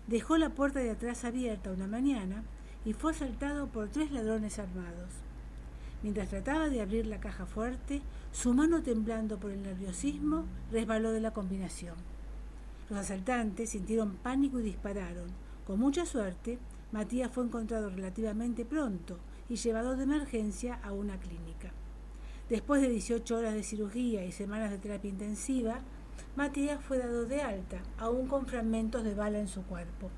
Dejó la puerta de atrás abierta una mañana y fue asaltado por 3 ladrones armados. Mientras trataba de abrir la caja fuerte, su mano temblando por el nerviosismo resbaló de la combinación. Los asaltantes sintieron pánico y dispararon. Con mucha suerte, Matías fue encontrado relativamente pronto y llevado de emergencia a una clínica. Después de 18 horas de cirugía y semanas de terapia intensiva, Matías fue dado de alta, aún con fragmentos de bala en su cuerpo.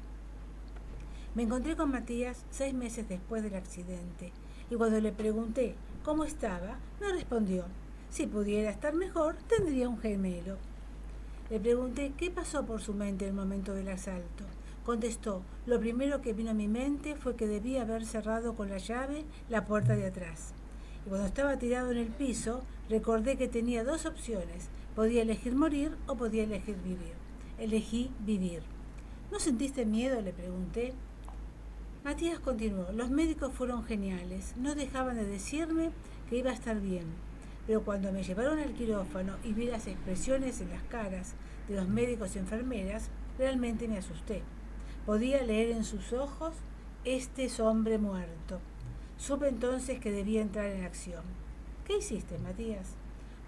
Me encontré con Matías 6 meses después del accidente y cuando le pregunté cómo estaba, me respondió: si pudiera estar mejor, tendría un gemelo. Le pregunté qué pasó por su mente en el momento del asalto. Contestó: lo primero que vino a mi mente fue que debía haber cerrado con la llave la puerta de atrás. Y cuando estaba tirado en el piso, recordé que tenía 2 opciones. Podía elegir morir o podía elegir vivir. Elegí vivir. ¿No sentiste miedo?, le pregunté. Matías continuó: los médicos fueron geniales. No dejaban de decirme que iba a estar bien. Pero cuando me llevaron al quirófano y vi las expresiones en las caras de los médicos y enfermeras, realmente me asusté. Podía leer en sus ojos: este es hombre muerto. Supe entonces que debía entrar en acción. ¿Qué hiciste, Matías?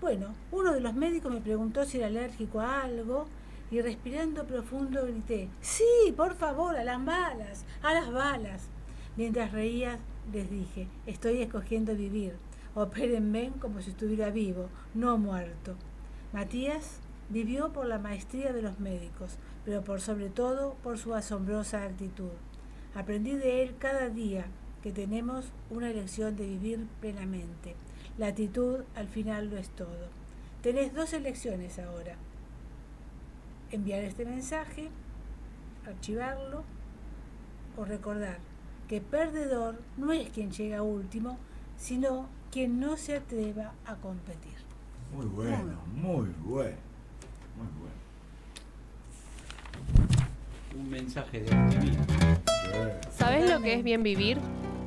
Bueno, uno de los médicos me preguntó si era alérgico a algo y respirando profundo grité: sí, por favor, a las balas, a las balas. Mientras reía les dije: estoy escogiendo vivir. Opérenme como si estuviera vivo, no muerto. Matías vivió por la maestría de los médicos, pero por sobre todo por su asombrosa actitud. Aprendí de él cada día que tenemos una elección de vivir plenamente. La actitud al final lo es todo. Tenés 2 elecciones ahora: enviar este mensaje, archivarlo o recordar que perdedor no es quien llega último, sino quien no se atreva a competir. Muy bueno, muy bueno, muy bueno. Un mensaje de optimismo. ¿Sabés lo que es bien vivir?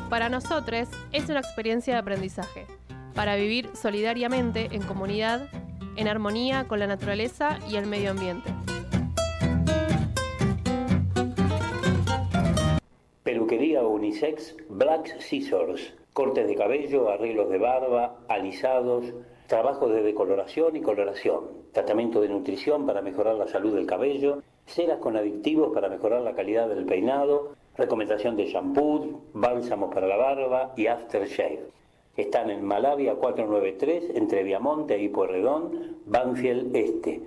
Para nosotros es una experiencia de aprendizaje, para vivir solidariamente en comunidad, en armonía con la naturaleza y el medio ambiente. Peluquería unisex Black Scissors. Cortes de cabello, arreglos de barba, alisados, trabajos de decoloración y coloración, tratamiento de nutrición para mejorar la salud del cabello, ceras con aditivos para mejorar la calidad del peinado, recomendación de shampoo, bálsamos para la barba y aftershave. Están en Malavia 493, entre Viamonte y Pueyrredón, Banfield Este.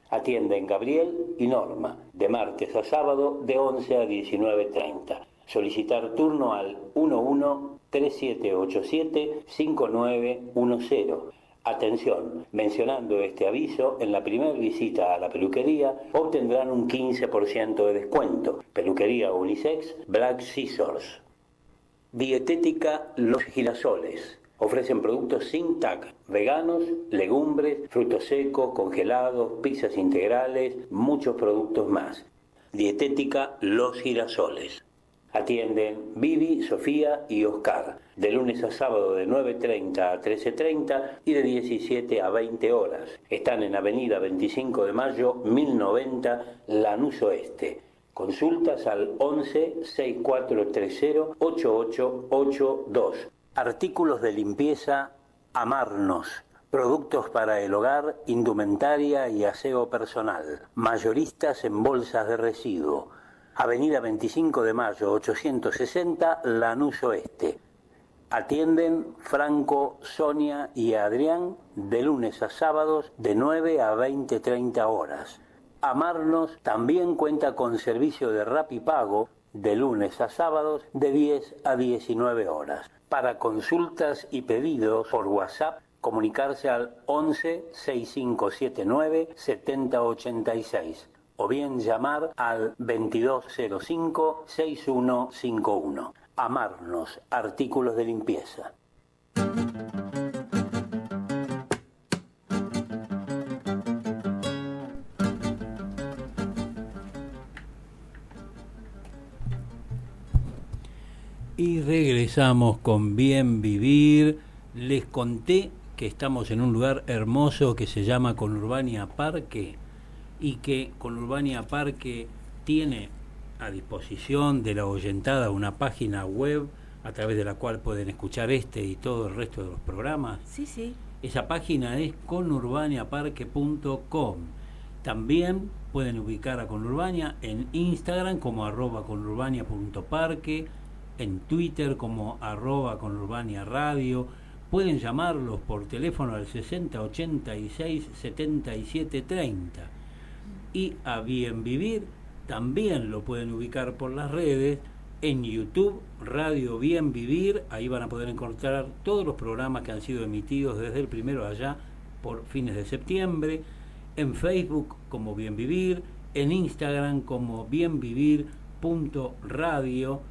Atienden Gabriel y Norma, de martes a sábado de 11 a 19:30. Solicitar turno al 11-3787-5910. Atención, mencionando este aviso, en la primera visita a la peluquería obtendrán un 15% de descuento. Peluquería unisex Black Scissors. Dietética Los Girasoles. Ofrecen productos sin TAC, veganos, legumbres, frutos secos, congelados, pizzas integrales, muchos productos más. Dietética Los Girasoles. Atienden Vivi, Sofía y Oscar, de lunes a sábado de 9:30 a 13:30 y de 17 a 20 horas. Están en Avenida 25 de Mayo, 1090, Lanús Oeste. Consultas al 11-6430-8882. Artículos de limpieza Amarnos. Productos para el hogar, indumentaria y aseo personal. Mayoristas en bolsas de residuo. Avenida 25 de Mayo, 860, Lanús Oeste. Atienden Franco, Sonia y Adrián de lunes a sábados de 9 a 20:30 horas. Amarnos también cuenta con servicio de Rapipago de lunes a sábados de 10 a 19 horas. Para consultas y pedidos por WhatsApp, comunicarse al 11 6579 7086 o bien llamar al 2205 6151. Amarnos, artículos de limpieza. Y regresamos con Bien Vivir. Les conté que estamos en un lugar hermoso que se llama Conurbania Parque y que Conurbania Parque tiene a disposición de la oyentada una página web a través de la cual pueden escuchar este y todo el resto de los programas. Sí, sí. Esa página es conurbaniaparque.com. También pueden ubicar a Conurbania en Instagram como @conurbania.parque, en Twitter como @conurbaniaradio. Pueden llamarlos por teléfono al 6086 7730. Y a Bien Vivir también lo pueden ubicar por las redes, en YouTube, Radio Bien Vivir. Ahí van a poder encontrar todos los programas que han sido emitidos desde el primero allá por fines de septiembre. En Facebook como Bien Vivir, en Instagram como bienvivir.radio.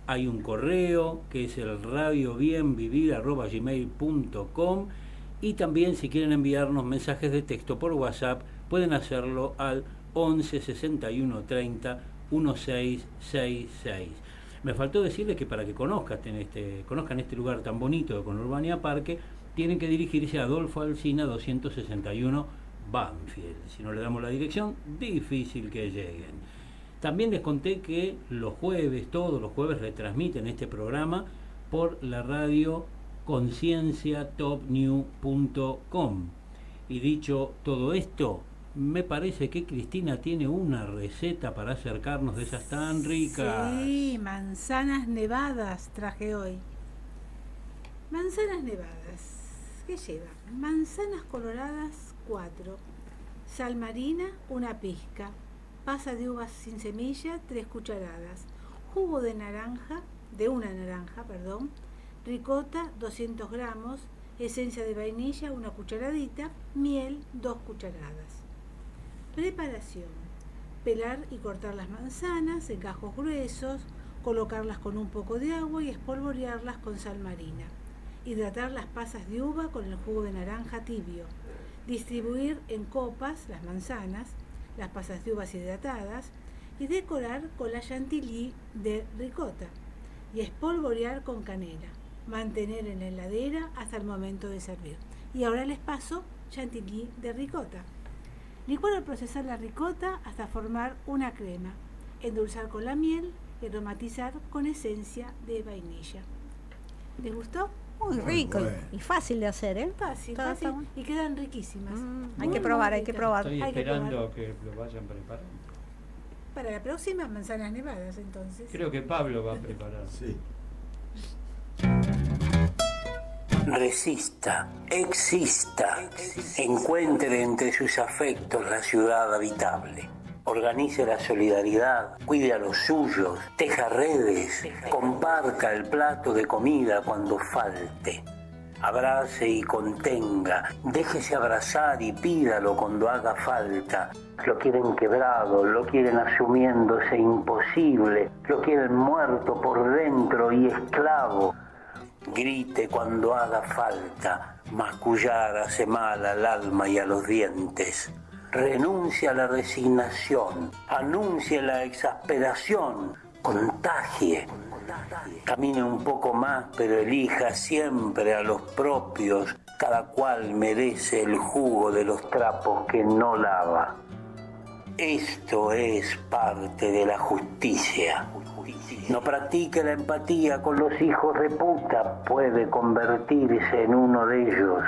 Hay un correo que es el radiobienvivir@gmail.com, y también si quieren enviarnos mensajes de texto por WhatsApp pueden hacerlo al 11 61 30 1666. Me faltó decirles que para que conozcan este lugar tan bonito de Conurbania Parque, tienen que dirigirse a Adolfo Alsina 261 Banfield. Si no le damos la dirección, difícil que lleguen. También les conté que todos los jueves retransmiten este programa por la radio concienciatopnew.com. Y dicho todo esto, me parece que Cristina tiene una receta para acercarnos de esas tan ricas. Sí, manzanas nevadas traje hoy. Manzanas nevadas. ¿Qué lleva? Manzanas coloradas 4, sal marina 1 pizca, pasa de uvas sin semilla 3 cucharadas, jugo de una naranja, ricota 200 gramos, esencia de vainilla 1 cucharadita, miel 2 cucharadas. Preparación: pelar y cortar las manzanas en gajos gruesos, colocarlas con un poco de agua y espolvorearlas con sal marina. Hidratar las pasas de uva con el jugo de naranja tibio. Distribuir en copas las manzanas, las pasas de uvas hidratadas y decorar con la chantilly de ricota y espolvorear con canela. Mantener en la heladera hasta el momento de servir. Y ahora les paso chantilly de ricota. Licuar o procesar la ricota hasta formar una crema. Endulzar con la miel y aromatizar con esencia de vainilla. ¿Les gustó? Muy rico y fácil de hacer, ¿eh? Fácil. Bueno. Y quedan riquísimas. Hay que probar. Estoy esperando que lo vayan preparando. Para la próxima, manzanas nevadas, entonces. Creo que Pablo va a preparar. Sí. Resista, exista, encuentre entre sus afectos la ciudad habitable. Organice la solidaridad, cuide a los suyos, teja redes, comparta el plato de comida cuando falte. Abrace y contenga, déjese abrazar y pídalo cuando haga falta. Lo quieren quebrado, lo quieren asumiéndose imposible, lo quieren muerto por dentro y esclavo. Grite cuando haga falta, mascullar hace mal al alma y a los dientes. Renuncie a la resignación, anuncie la exasperación, contagie. Camine un poco más, pero elija siempre a los propios. Cada cual merece el jugo de los trapos que no lava. Esto es parte de la justicia. No practique la empatía con los hijos de puta, puede convertirse en uno de ellos.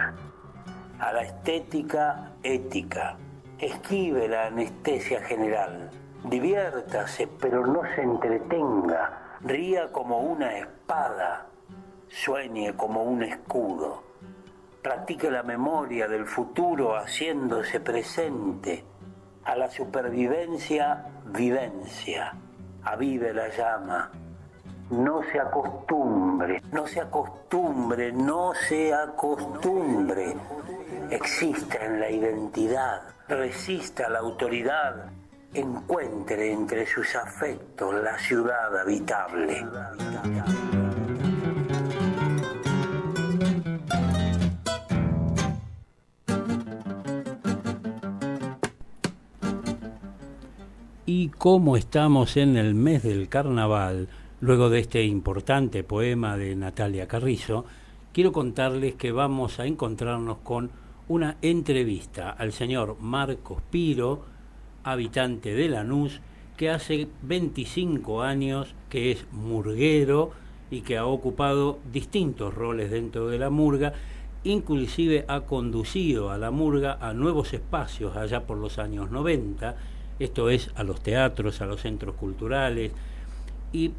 A la estética, ética. Esquive la anestesia general. Diviértase, pero no se entretenga. Ría como una espada. Sueñe como un escudo. Practique la memoria del futuro haciéndose presente. A la supervivencia, vivencia. Avive la llama. No se acostumbre, no se acostumbre, no se acostumbre. Exista en la identidad, resista a la autoridad, encuentre entre sus afectos la ciudad habitable. Y como estamos en el mes del carnaval, luego de este importante poema de Natalia Carrizo, quiero contarles que vamos a encontrarnos con una entrevista al señor Marcos Piro, habitante de Lanús, que hace 25 años que es murguero y que ha ocupado distintos roles dentro de la murga, inclusive ha conducido a la murga a nuevos espacios allá por los años 90, esto es a los teatros, a los centros culturales, y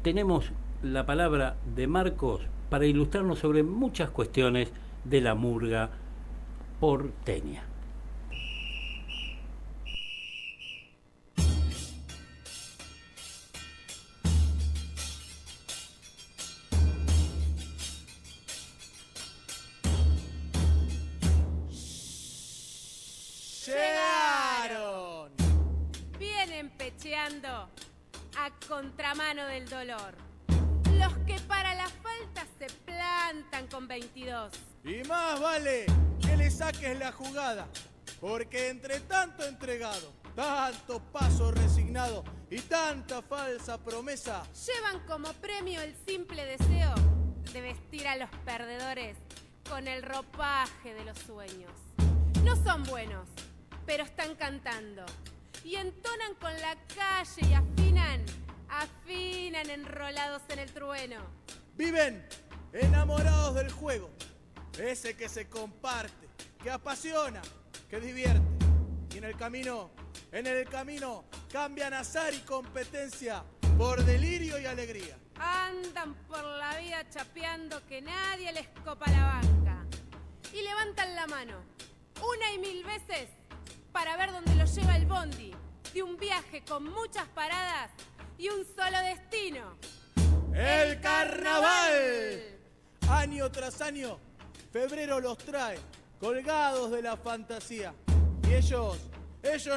tenemos la palabra de Marcos para ilustrarnos sobre muchas cuestiones de la murga porteña. ¡Llegaron! Vienen pecheando a contramano del dolor. Los que para la falta se plantan con 22. Y más vale que le saques la jugada, porque entre tanto entregado, tanto paso resignado y tanta falsa promesa, Llevan como premio el simple deseo de vestir a los perdedores con el ropaje de los sueños. No son buenos, pero están cantando y entonan con la calle y afinan enrolados en el trueno. viven enamorados del juego, ese que se comparte, que apasiona, que divierte. Y en el camino cambian azar y competencia por delirio y alegría. Andan por la vida chapeando que nadie les copa la banca. Y levantan la mano, una y mil veces, para ver dónde los lleva el bondi de un viaje con muchas paradas y un solo destino. ¡El carnaval! Año tras año, febrero los trae, colgados de la fantasía. Y ellos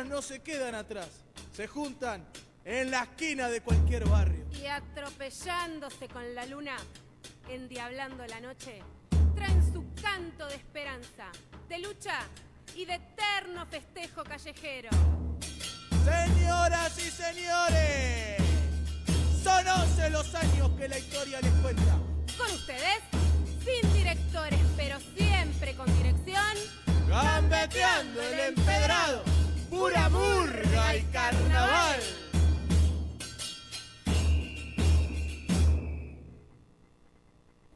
no se quedan atrás, se juntan en la esquina de cualquier barrio. Y atropellándose con la luna, endiablando la noche, traen su canto de esperanza, de lucha y de eterno festejo callejero. Señoras y señores, son 11 los años que la historia les cuenta. Con ustedes, sin directores, pero siempre con dirección, gambeteando el empedrado, pura murga y carnaval.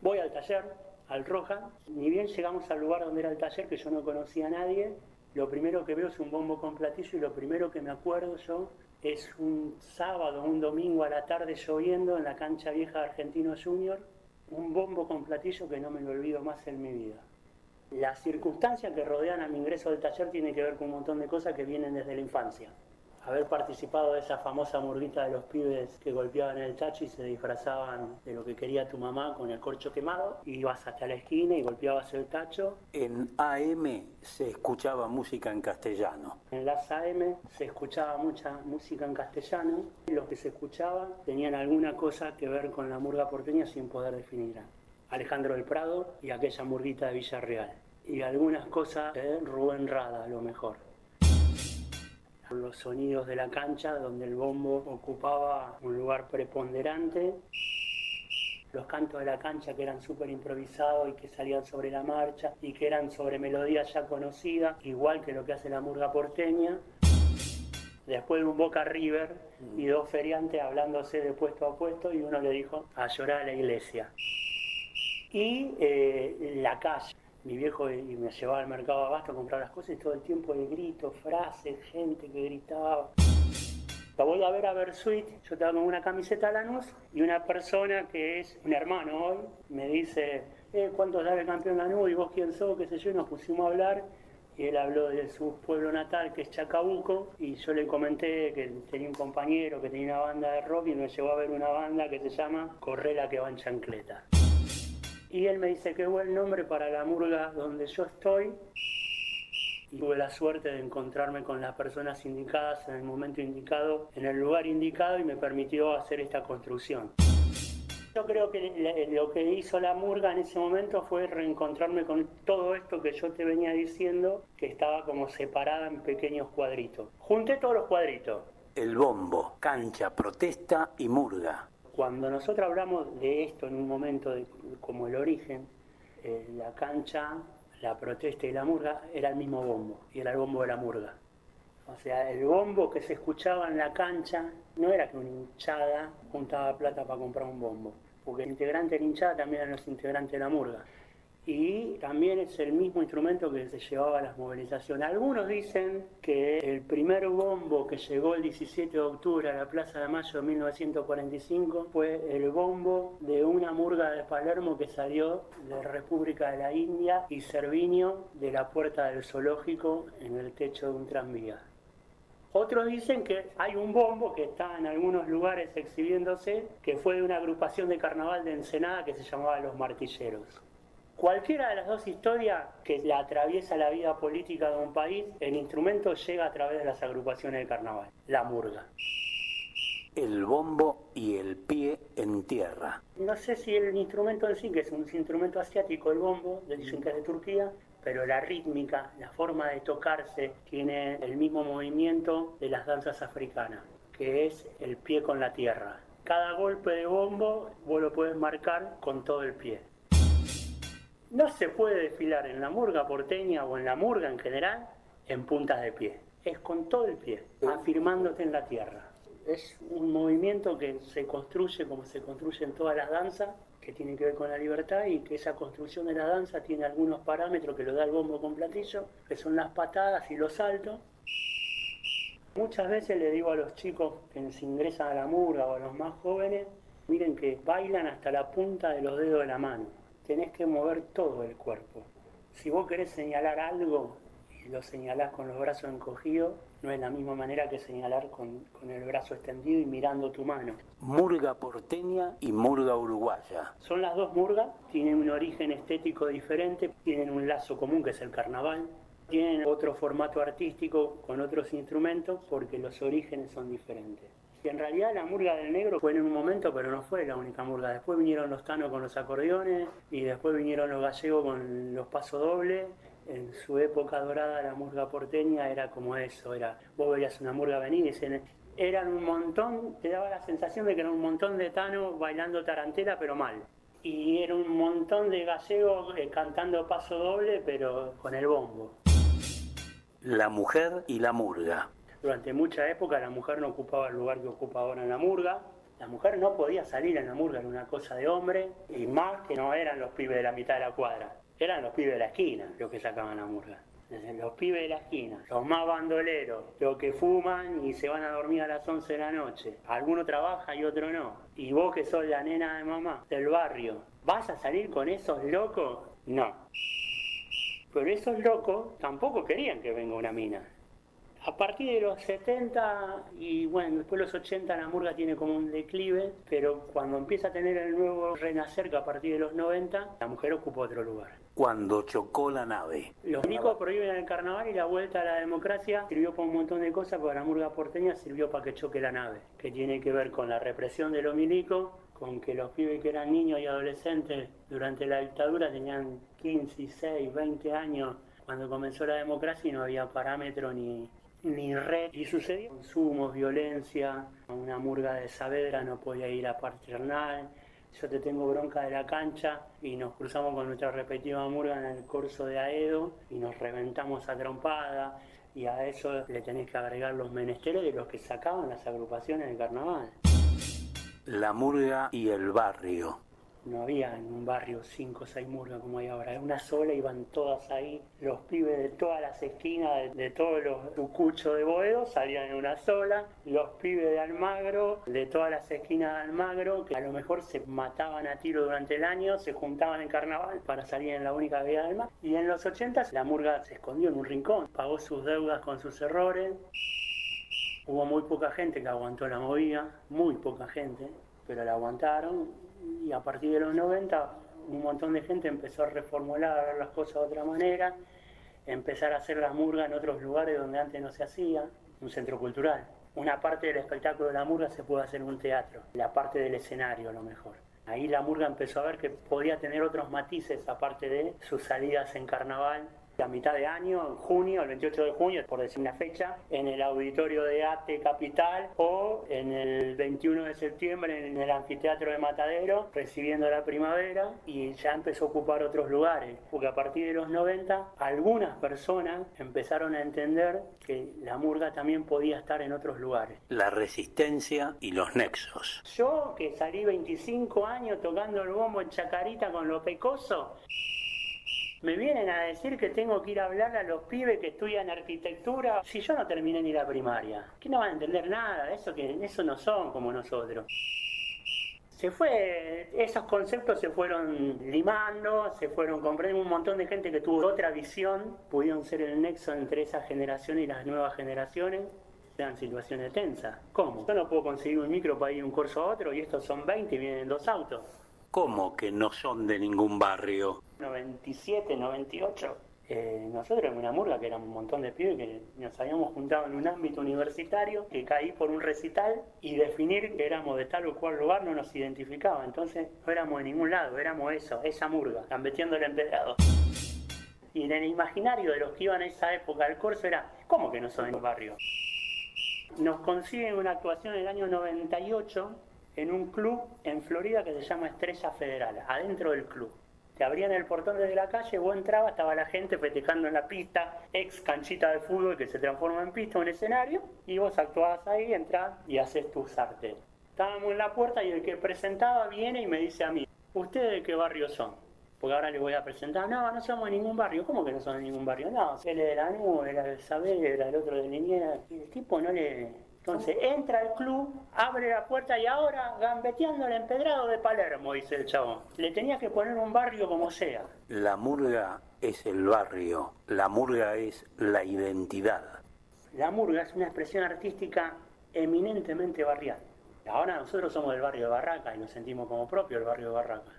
Voy al taller, al Roja, ni bien llegamos al lugar donde era el taller, que yo no conocía a nadie, lo primero que veo es un bombo con platillo y lo primero que me acuerdo yo es un sábado, un domingo a la tarde lloviendo en la cancha vieja de Argentino Junior, un bombo con platillo que no me lo olvido más en mi vida. Las circunstancias que rodean a mi ingreso al taller tienen que ver con un montón de cosas que vienen desde la infancia. Haber participado de esa famosa murguita de los pibes que golpeaban el tacho y se disfrazaban de lo que quería tu mamá con el corcho quemado. Ibas hasta la esquina y golpeabas el tacho. En AM se escuchaba música en castellano. En las AM se escuchaba mucha música en castellano. Y los que se escuchaban tenían alguna cosa que ver con la murga porteña sin poder definirla. Alejandro del Prado y aquella murguita de Villarreal. Y algunas cosas de Rubén Rada, a lo mejor. Los sonidos de la cancha, donde el bombo ocupaba un lugar preponderante. Los cantos de la cancha que eran súper improvisados y que salían sobre la marcha y que eran sobre melodías ya conocidas, igual que lo que hace la murga porteña. Después de un Boca River y dos feriantes hablándose de puesto a puesto y uno le dijo a llorar a la iglesia. Y la calle. Mi viejo me llevaba al mercado de abasto a comprar las cosas y todo el tiempo el grito, frases, gente que gritaba. La voy a ver a Bersuit, yo estaba con una camiseta de Lanús y una persona que es un hermano hoy me dice, ¿cuánto sabe el campeón Lanús? ¿Y vos quién sos? ¿Qué sé yo? Y nos pusimos a hablar y él habló de su pueblo natal, que es Chacabuco, y yo le comenté que tenía un compañero que tenía una banda de rock y me llevó a ver una banda que se llama Correla que va en chancleta. Y él me dice que buen nombre para la murga donde yo estoy. Y tuve la suerte de encontrarme con las personas indicadas en el momento indicado, en el lugar indicado, y me permitió hacer esta construcción. Yo creo que lo que hizo la murga en ese momento fue reencontrarme con todo esto que yo te venía diciendo, que estaba como separada en pequeños cuadritos. Junté todos los cuadritos. El bombo, cancha, protesta y murga. Cuando nosotros hablamos de esto en un momento como el origen, la cancha, la protesta y la murga era el mismo bombo, y era el bombo de la murga. O sea, el bombo que se escuchaba en la cancha no era que una hinchada juntaba plata para comprar un bombo, porque el integrante de la hinchada también eran los integrantes de la murga. Y también es el mismo instrumento que se llevaba a las movilizaciones. Algunos dicen que el primer bombo que llegó el 17 de octubre a la Plaza de Mayo de 1945 fue el bombo de una murga de Palermo que salió de República de la India y Cerviño de la puerta del zoológico en el techo de un tranvía. Otros dicen que hay un bombo que está en algunos lugares exhibiéndose, que fue de una agrupación de carnaval de Ensenada que se llamaba Los Martilleros. Cualquiera de las dos historias que la atraviesa la vida política de un país, el instrumento llega a través de las agrupaciones de carnaval, la murga. El bombo y el pie en tierra. No sé si el instrumento en sí, que es un instrumento asiático, el bombo, dicen que es de Turquía, pero la rítmica, la forma de tocarse, tiene el mismo movimiento de las danzas africanas, que es el pie con la tierra. Cada golpe de bombo vos lo podés marcar con todo el pie. No se puede desfilar en la murga porteña o en la murga en general en puntas de pie. Es con todo el pie, afirmándote en la tierra. Es un movimiento que se construye como se construye en todas las danzas, que tiene que ver con la libertad, y que esa construcción de la danza tiene algunos parámetros que lo da el bombo con platillo, que son las patadas y los saltos. Muchas veces le digo a los chicos que se ingresan a la murga o a los más jóvenes, miren que bailan hasta la punta de los dedos de la mano. Tenés que mover todo el cuerpo. Si vos querés señalar algo y lo señalás con los brazos encogidos, no es la misma manera que señalar con el brazo extendido y mirando tu mano. Murga porteña y murga uruguaya. Son las dos murgas, tienen un origen estético diferente, tienen un lazo común que es el carnaval, tienen otro formato artístico con otros instrumentos porque los orígenes son diferentes. Y en realidad la murga del negro fue en un momento, pero no fue la única murga. Después vinieron los tanos con los acordeones y después vinieron los gallegos con los pasodobles. En su época dorada la murga porteña era como eso, vos veías una murga venir y dicen, eran un montón, te daba la sensación de que eran un montón de tanos bailando tarantela pero mal. Y era un montón de gallegos cantando pasodoble pero con el bombo. La mujer y la murga. Durante mucha época la mujer no ocupaba el lugar que ocupa ahora en la murga. La mujer no podía salir en la murga, era una cosa de hombre, y más que no eran los pibes de la mitad de la cuadra, eran los pibes de la esquina los que sacaban la murga. Los pibes de la esquina, los más bandoleros, los que fuman y se van a dormir a las 11 de la noche. Alguno trabaja y otro no. Y vos que sos la nena de mamá del barrio, ¿vas a salir con esos locos? No. Pero esos locos tampoco querían que venga una mina. A partir de los 70 y bueno, después de los 80 la murga tiene como un declive, pero cuando empieza a tener el nuevo renacer, que a partir de los 90, la mujer ocupa otro lugar. Cuando chocó la nave. Los milicos prohíben el carnaval y la vuelta a la democracia sirvió para un montón de cosas, pero la murga porteña sirvió para que choque la nave, que tiene que ver con la represión de los milicos, con que los pibes que eran niños y adolescentes durante la dictadura tenían 15, 16, 20 años cuando comenzó la democracia y no había parámetro ni red. Y sucedió consumos, violencia, una murga de Saavedra no podía ir a Paternal, yo te tengo bronca de la cancha y nos cruzamos con nuestra respectiva murga en el corso de Aedo y nos reventamos a trompada, y a eso le tenés que agregar los menesteres de los que sacaban las agrupaciones del carnaval. La murga y el barrio. No había en un barrio 5 o 6 murgas como hay ahora. Era una sola, iban todas ahí. Los pibes de todas las esquinas, de todos los tucuchos de Boedo, salían en una sola. Los pibes de Almagro, de todas las esquinas de Almagro, que a lo mejor se mataban a tiro durante el año, se juntaban en carnaval para salir en la única vía del mar. Y en los 80 la murga se escondió en un rincón, pagó sus deudas con sus errores. Hubo muy poca gente que aguantó la movida, muy poca gente, pero la aguantaron. Y a partir de los 90 un montón de gente empezó a reformular, a ver las cosas de otra manera, empezar a hacer la murga en otros lugares donde antes no se hacía, un centro cultural. Una parte del espectáculo de la murga se puede hacer en un teatro, la parte del escenario a lo mejor. Ahí la murga empezó a ver que podía tener otros matices aparte de sus salidas en carnaval. A mitad de año, en junio, el 28 de junio, por decir una fecha, en el auditorio de ATE Capital o en el 21 de septiembre en el anfiteatro de Matadero, recibiendo la primavera, y ya empezó a ocupar otros lugares, porque a partir de los 90 algunas personas empezaron a entender que la murga también podía estar en otros lugares. La resistencia y los nexos. Yo, que salí 25 años tocando el bombo en Chacarita con lo pecoso, me vienen a decir que tengo que ir a hablar a los pibes que estudian arquitectura si yo no terminé ni la primaria. Que no van a entender nada, eso no son como nosotros. Esos conceptos se fueron limando, se fueron comprendiendo. Un montón de gente que tuvo otra visión, pudieron ser el nexo entre esa generación y las nuevas generaciones. Eran situaciones tensas. ¿Cómo? Yo no puedo conseguir un micro para ir de un curso a otro y estos son 20 y vienen 2 autos. ¿Cómo que no son de ningún barrio? 97, 98. Nosotros en una murga que éramos un montón de pibes que nos habíamos juntado en un ámbito universitario, que caí por un recital y definir que éramos de tal o cual lugar no nos identificaba. Entonces no éramos de ningún lado, éramos esa murga, gambeteando el empedrado. Y en el imaginario de los que iban a esa época al curso era, ¿cómo que no son de mi barrio? Nos consiguen una actuación en el año 98 en un club en Florida que se llama Estrella Federal, adentro del club. Te abrían el portón desde la calle, vos entrabas, estaba la gente festejando en la pista, ex canchita de fútbol que se transforma en pista, un escenario, y vos actuabas ahí, entrás y haces tus artes. Estábamos en la puerta y el que presentaba viene y me dice a mí, ¿ustedes de qué barrio son? Porque ahora les voy a presentar, no somos de ningún barrio. ¿Cómo que no son de ningún barrio? No, él es de Lanús, era de Saavedra, el otro de Liniers. Y el tipo no le... Entonces entra al club, abre la puerta y ahora gambeteando el empedrado de Palermo, dice el chabón. Le tenía que poner un barrio como sea. La murga es el barrio, la murga es la identidad. La murga es una expresión artística eminentemente barrial. Ahora nosotros somos del barrio de Barraca y nos sentimos como propio el barrio de Barraca.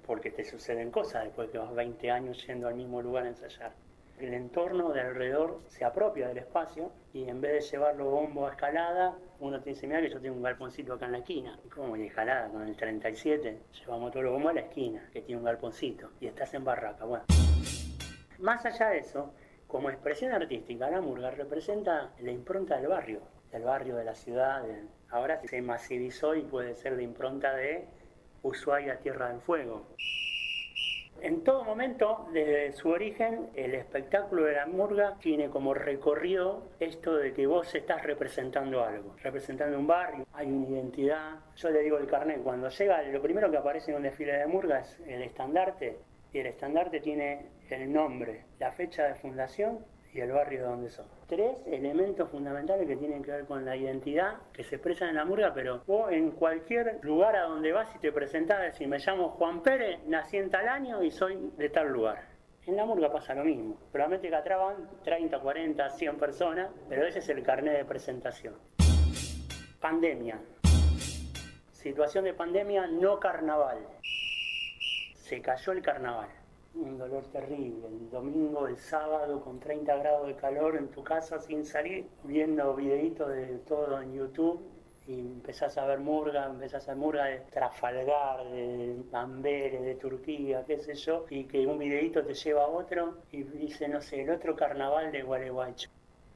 Porque te suceden cosas después que vas 20 años yendo al mismo lugar a ensayar. El entorno de alrededor se apropia del espacio y en vez de llevarlo bombo a Escalada, uno te dice, mira que yo tengo un galponcito acá en la esquina. ¿Cómo? Y Escalada con el 37, llevamos todo lo bombo a la esquina, que tiene un galponcito, y estás en Barraca. Bueno, más allá de eso, como expresión artística, la murga representa la impronta del barrio de la ciudad. Ahora se masivizó y puede ser la impronta de Ushuaia, Tierra del Fuego. En todo momento, desde su origen, el espectáculo de la murga tiene como recorrido esto de que vos estás representando algo, representando un barrio, hay una identidad. Yo le digo el carnet, cuando llega, lo primero que aparece en un desfile de murga es el estandarte, y el estandarte tiene el nombre, la fecha de fundación y el barrio de donde son. 3 elementos fundamentales que tienen que ver con la identidad, que se expresan en la murga, pero vos en cualquier lugar a donde vas y te presentás, decís, me llamo Juan Pérez, nací en tal año y soy de tal lugar. En la murga pasa lo mismo. Probablemente que atrás van 30, 40, 100 personas, pero ese es el carnet de presentación. Pandemia. Situación de pandemia, no carnaval. Se cayó el carnaval. Un dolor terrible, el domingo, el sábado con 30 grados de calor en tu casa sin salir, viendo videitos de todo en YouTube y empezás a ver murga de Trafalgar, de Amberes, de Turquía, qué sé yo, y que un videito te lleva a otro y dice, no sé, el otro carnaval de Gualeguaychú.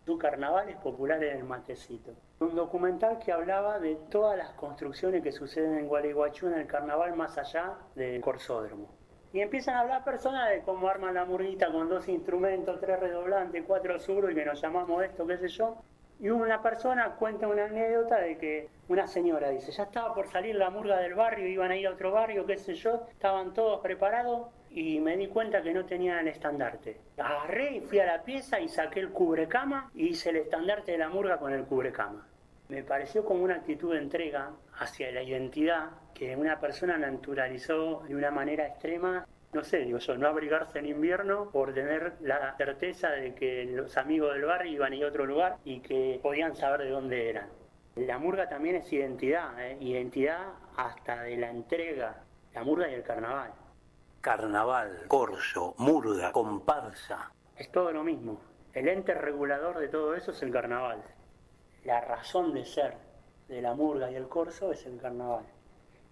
Tu carnaval es popular en el matecito. Un documental que hablaba de todas las construcciones que suceden en Gualeguaychú en el carnaval más allá del Corsódromo. Y empiezan a hablar personas de cómo arman la murguita con 2 instrumentos, 3 redoblantes, 4 zurdos y que nos llamamos esto, qué sé yo. Y una persona cuenta una anécdota de que una señora dice, ya estaba por salir la murga del barrio, iban a ir a otro barrio, qué sé yo, estaban todos preparados y me di cuenta que no tenían el estandarte. Agarré y fui a la pieza y saqué el cubrecama y hice el estandarte de la murga con el cubrecama. Me pareció como una actitud de entrega hacia la identidad que una persona naturalizó de una manera extrema. No sé, digo yo, no abrigarse en invierno por tener la certeza de que los amigos del barrio iban a ir a otro lugar y que podían saber de dónde eran. La murga también es identidad, identidad hasta de la entrega, la murga y el carnaval. Carnaval, corso, murga, comparsa. Es todo lo mismo. El ente regulador de todo eso es el carnaval. La razón de ser de la murga y el corso es el carnaval.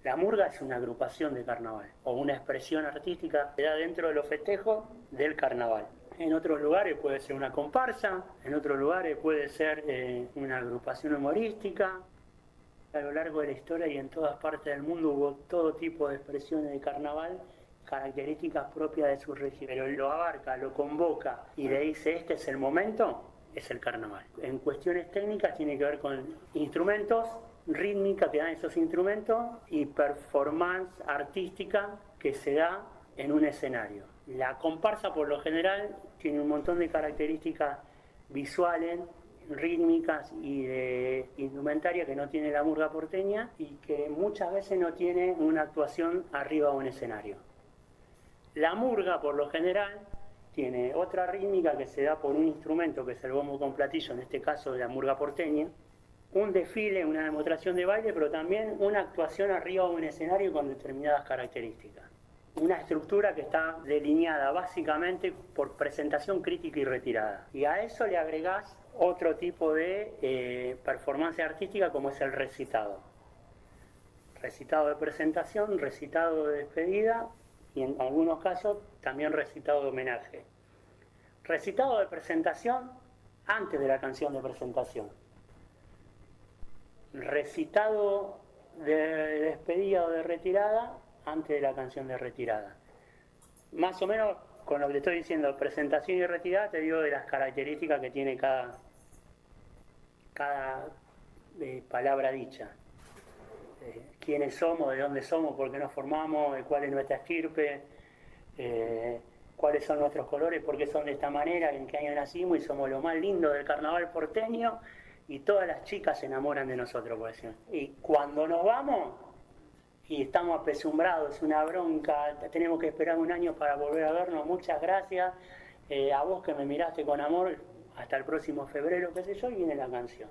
La murga es una agrupación de carnaval o una expresión artística que da dentro de los festejos del carnaval. En otros lugares puede ser una comparsa, en otros lugares puede ser una agrupación humorística. A lo largo de la historia y en todas partes del mundo hubo todo tipo de expresiones de carnaval, características propias de su región. Pero lo abarca, lo convoca y le dice este es el momento, es el carnaval. En cuestiones técnicas tiene que ver con instrumentos, rítmica que dan esos instrumentos y performance artística que se da en un escenario. La comparsa por lo general tiene un montón de características visuales, rítmicas y de indumentaria que no tiene la murga porteña y que muchas veces no tiene una actuación arriba de un escenario. La murga por lo general tiene otra rítmica que se da por un instrumento que es el bombo con platillo, en este caso de la murga porteña, un desfile, una demostración de baile, pero también una actuación arriba de un escenario con determinadas características. Una estructura que está delineada básicamente por presentación, crítica y retirada. Y a eso le agregás otro tipo de performance artística como es el recitado. Recitado de presentación, recitado de despedida y en algunos casos también recitado de homenaje. Recitado de presentación antes de la canción de presentación. Recitado de despedida o de retirada antes de la canción de retirada. Más o menos con lo que te estoy diciendo, presentación y retirada, te digo de las características que tiene cada palabra dicha. Quiénes somos, de dónde somos, por qué nos formamos, cuál es nuestra estirpe, cuáles son nuestros colores, por qué son de esta manera, en qué año nacimos y somos lo más lindo del carnaval porteño. Y todas las chicas se enamoran de nosotros, por decir. Y cuando nos vamos y estamos apesumbrados, una bronca, tenemos que esperar un año para volver a vernos, muchas gracias, a vos que me miraste con amor, hasta el próximo febrero, qué sé yo, y viene la canción.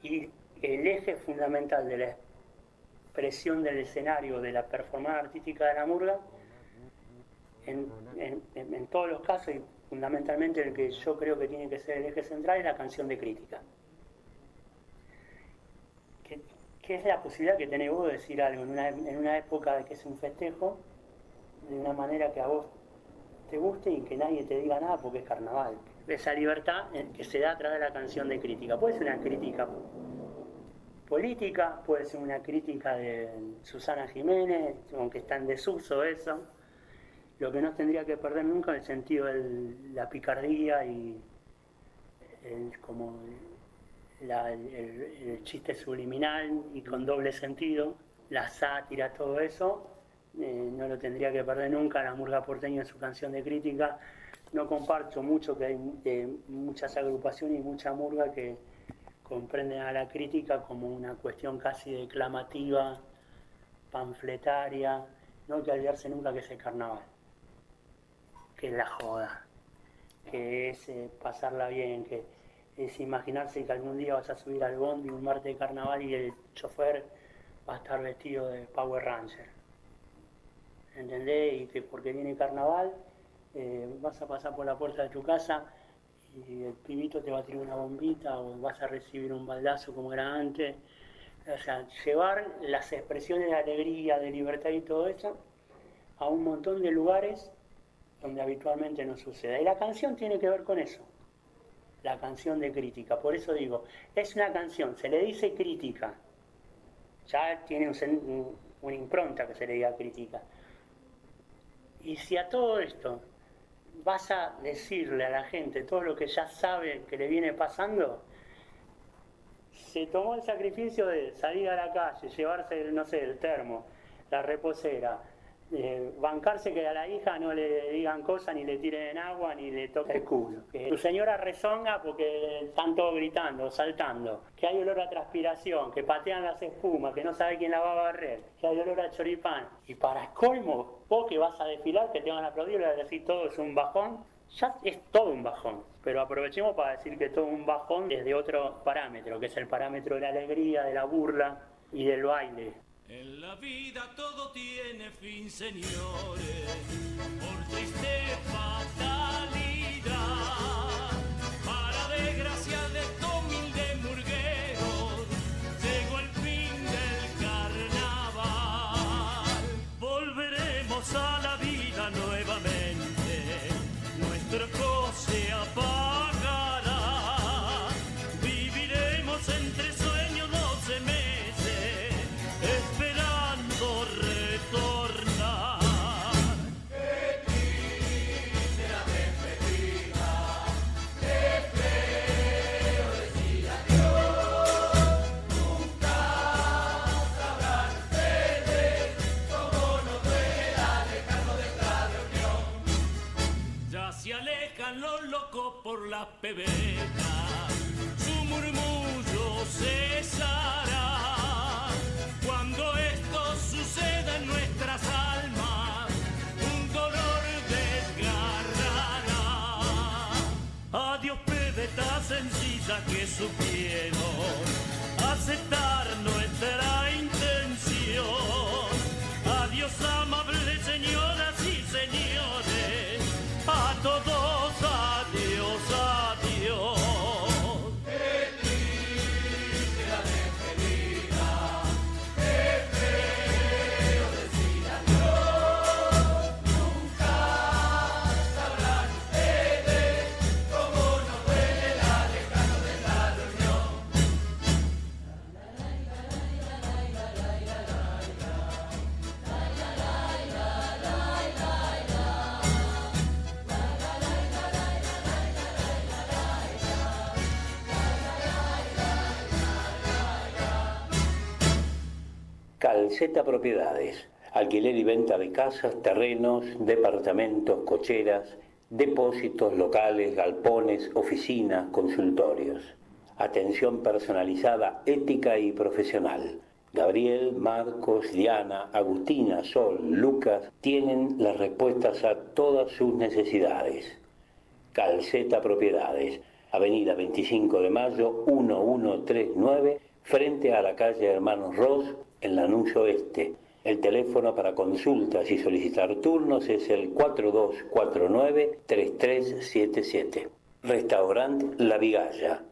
Y el eje fundamental de la expresión del escenario, de la performance artística de la murga, en todos los casos, y fundamentalmente el que yo creo que tiene que ser el eje central, es la canción de crítica. Que es la posibilidad que tenés vos de decir algo en una época de que es un festejo, de una manera que a vos te guste y que nadie te diga nada porque es carnaval. Esa libertad que se da a través de la canción de crítica. Puede ser una crítica política, puede ser una crítica de Susana Jiménez, aunque está en desuso eso. Lo que no tendría que perder nunca es el sentido de la picardía y el chiste subliminal y con doble sentido, la sátira, todo eso, no lo tendría que perder nunca la murga porteña en su canción de crítica. No comparto mucho que hay muchas agrupaciones y mucha murga que comprenden a la crítica como una cuestión casi declamativa, panfletaria. No hay que olvidarse nunca que es el carnaval, que es la joda, que es pasarla bien, que es imaginarse que algún día vas a subir al bondi un martes de carnaval y el chofer va a estar vestido de Power Ranger. ¿Entendés? Y que porque viene carnaval vas a pasar por la puerta de tu casa y el pibito te va a tirar una bombita o vas a recibir un baldazo como era antes. O sea, llevar las expresiones de alegría, de libertad y todo eso a un montón de lugares donde habitualmente no sucede. Y la canción tiene que ver con eso, la canción de crítica. Por eso digo, es una canción, se le dice crítica, ya tiene una impronta que se le diga crítica. Y si a todo esto vas a decirle a la gente todo lo que ya sabe que le viene pasando, se tomó el sacrificio de salir a la calle, llevarse, no sé, el termo, la reposera, bancarse que a la hija no le digan cosas, ni le tiren agua, ni le toque el culo. Que tu señora rezonga porque están todos gritando, saltando, que hay olor a transpiración, que patean las espumas, que no sabe quién la va a barrer, que hay olor a choripán. Y para colmo, vos que vas a desfilar, que te van a aplaudir, le vas a decir todo es un bajón. Ya es todo un bajón, pero aprovechemos para decir que todo un bajón desde otro parámetro, que es el parámetro de la alegría, de la burla y del baile. En la vida todo tiene fin, señores, por triste fatalidad. Para desgracia de estos humildes murgueros, llegó el fin del carnaval. Volveremos a la vida nuevamente, nuestro goce apagará. Viviremos entre sueños 12 meses, esperando retornar. Qué triste la despedida, qué feo decir adiós. Nunca sabrán ustedes cómo nos duele alejarnos de esta reunión. Ya se alejan los locos por las pebetas, su murmullo cesará. Cuando esto suceda en nuestras almas, un dolor desgarrará. Adiós pebetas sencillas que supieron aceptar nuestra intención. Adiós amables señoras y señores, a todos adiós, adiós. Qué triste la despedida, qué feo decir adiós. Nunca sabrán ustedes cómo nos duele el alejarnos de esta reunión. Calceta Propiedades, alquiler y venta de casas, terrenos, departamentos, cocheras, depósitos, locales, galpones, oficinas, consultorios. Atención personalizada, ética y profesional. Gabriel, Marcos, Diana, Agustina, Sol, Lucas tienen las respuestas a todas sus necesidades. Calceta Propiedades, Avenida 25 de Mayo, 1139, frente a la calle Hermanos Ross, en Lanús Oeste. El teléfono para consultas y solicitar turnos es el 4249-3377. Restaurante La Vigalla.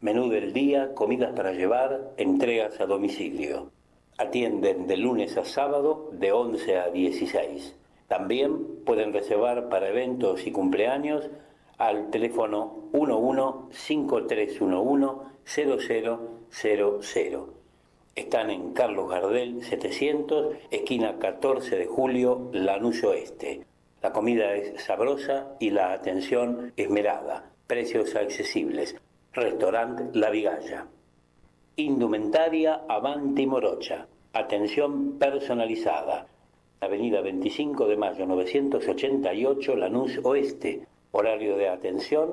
Menú del día, comidas para llevar, entregas a domicilio. Atienden de lunes a sábado de 11 a 16. También pueden reservar para eventos y cumpleaños al teléfono 11-5311-0000. Están en Carlos Gardel 700, esquina 14 de julio, Lanús Oeste. La comida es sabrosa y la atención esmerada. Precios accesibles. Restaurante La Vigalla. Indumentaria Avanti Morocha. Atención personalizada. Avenida 25 de Mayo 988, Lanús Oeste. Horario de atención,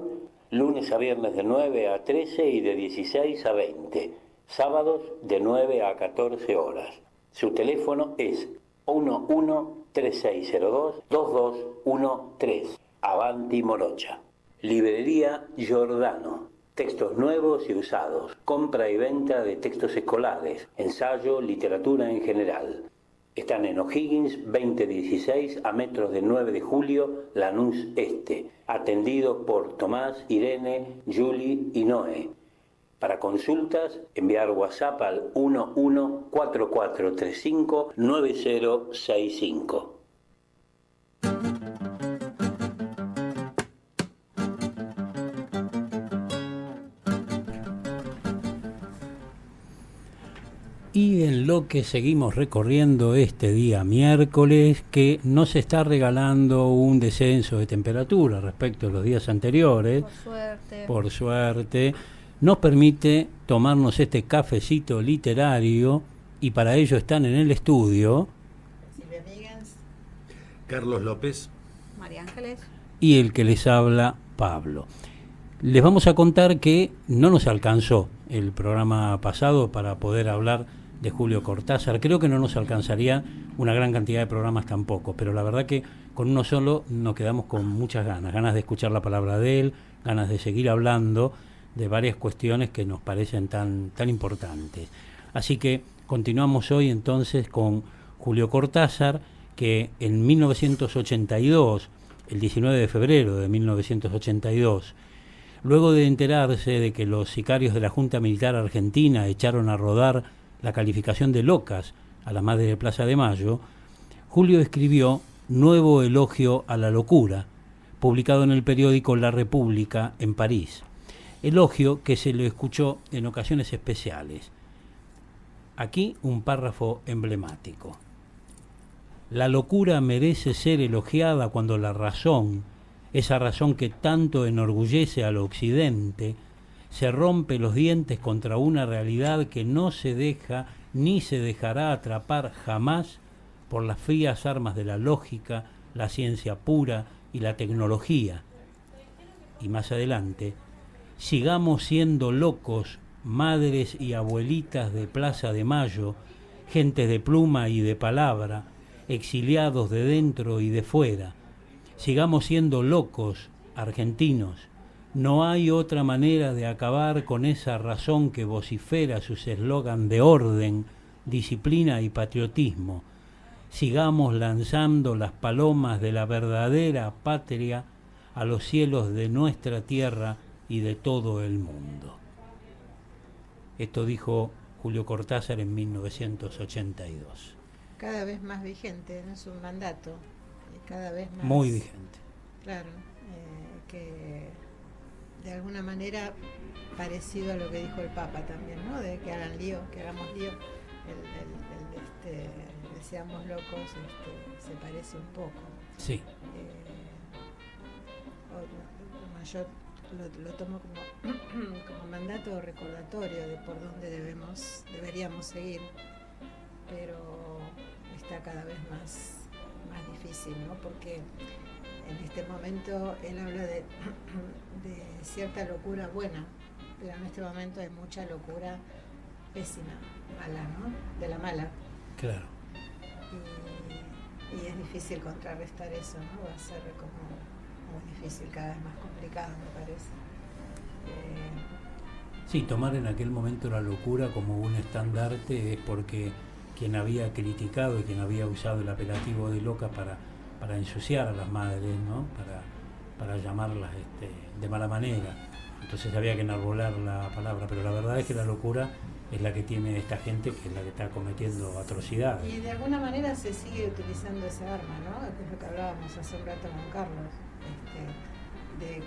lunes a viernes de 9 a 13 y de 16 a 20. Sábados de 9 a 14 horas. Su teléfono es 11-3602-2213. Avanti Morocha. Librería Giordano. Textos nuevos y usados. Compra y venta de textos escolares. Ensayo, literatura en general. Están en O'Higgins 2016 a metros de 9 de julio, Lanús Este. Atendidos por Tomás, Irene, Julie y Noé. Para consultas, enviar WhatsApp al 1144359065. Y en lo que seguimos recorriendo este día miércoles, que nos está regalando un descenso de temperatura respecto a los días anteriores, por suerte, nos permite tomarnos este cafecito literario, y para ello están en el estudio Silvia Míguez, Carlos López, María Ángeles y el que les habla, Pablo. Les vamos a contar que no nos alcanzó el programa pasado para poder hablar de Julio Cortázar. Creo que no nos alcanzaría una gran cantidad de programas tampoco, pero la verdad que con uno solo nos quedamos con muchas ganas de escuchar la palabra de él, ganas de seguir hablando de varias cuestiones que nos parecen tan importantes. Así que continuamos hoy entonces con Julio Cortázar, que en 1982, el 19 de febrero de 1982, luego de enterarse de que los sicarios de la Junta Militar Argentina echaron a rodar la calificación de locas a la madre de Plaza de Mayo, Julio escribió Nuevo elogio a la locura, publicado en el periódico La República en París. Elogio que se le escuchó en ocasiones especiales. Aquí un párrafo emblemático. La locura merece ser elogiada cuando la razón, esa razón que tanto enorgullece al occidente, se rompe los dientes contra una realidad que no se deja ni se dejará atrapar jamás por las frías armas de la lógica, la ciencia pura y la tecnología. Y más adelante, sigamos siendo locos, madres y abuelitas de Plaza de Mayo, gentes de pluma y de palabra, exiliados de dentro y de fuera. Sigamos siendo locos, argentinos. No hay otra manera de acabar con esa razón que vocifera sus eslogan de orden, disciplina y patriotismo. Sigamos lanzando las palomas de la verdadera patria a los cielos de nuestra tierra y de todo el mundo. Esto dijo Julio Cortázar en 1982. Cada vez más vigente, ¿no? Es un mandato, cada vez más... Muy vigente. Claro, que de alguna manera parecido a lo que dijo el Papa también, ¿no? De que hagan lío, que hagamos lío, que seamos locos, se parece un poco. Sí. Yo lo tomo como mandato recordatorio de por dónde deberíamos seguir, pero está cada vez más difícil, ¿no? Porque en este momento él habla de cierta locura buena, pero en este momento hay mucha locura pésima, mala, ¿no? De la mala. Claro. Y es difícil contrarrestar eso, ¿no? Va a ser como muy difícil, cada vez más complicado, me parece. Sí, tomar en aquel momento la locura como un estandarte es porque quien había criticado y quien había usado el apelativo de loca para ensuciar a las madres, ¿no? Para llamarlas de mala manera. Entonces había que enarbolar la palabra, pero la verdad es que la locura es la que tiene esta gente, que es la que está cometiendo atrocidades. Y de alguna manera se sigue utilizando esa arma, ¿no? Que es lo que hablábamos hace un rato con Carlos, de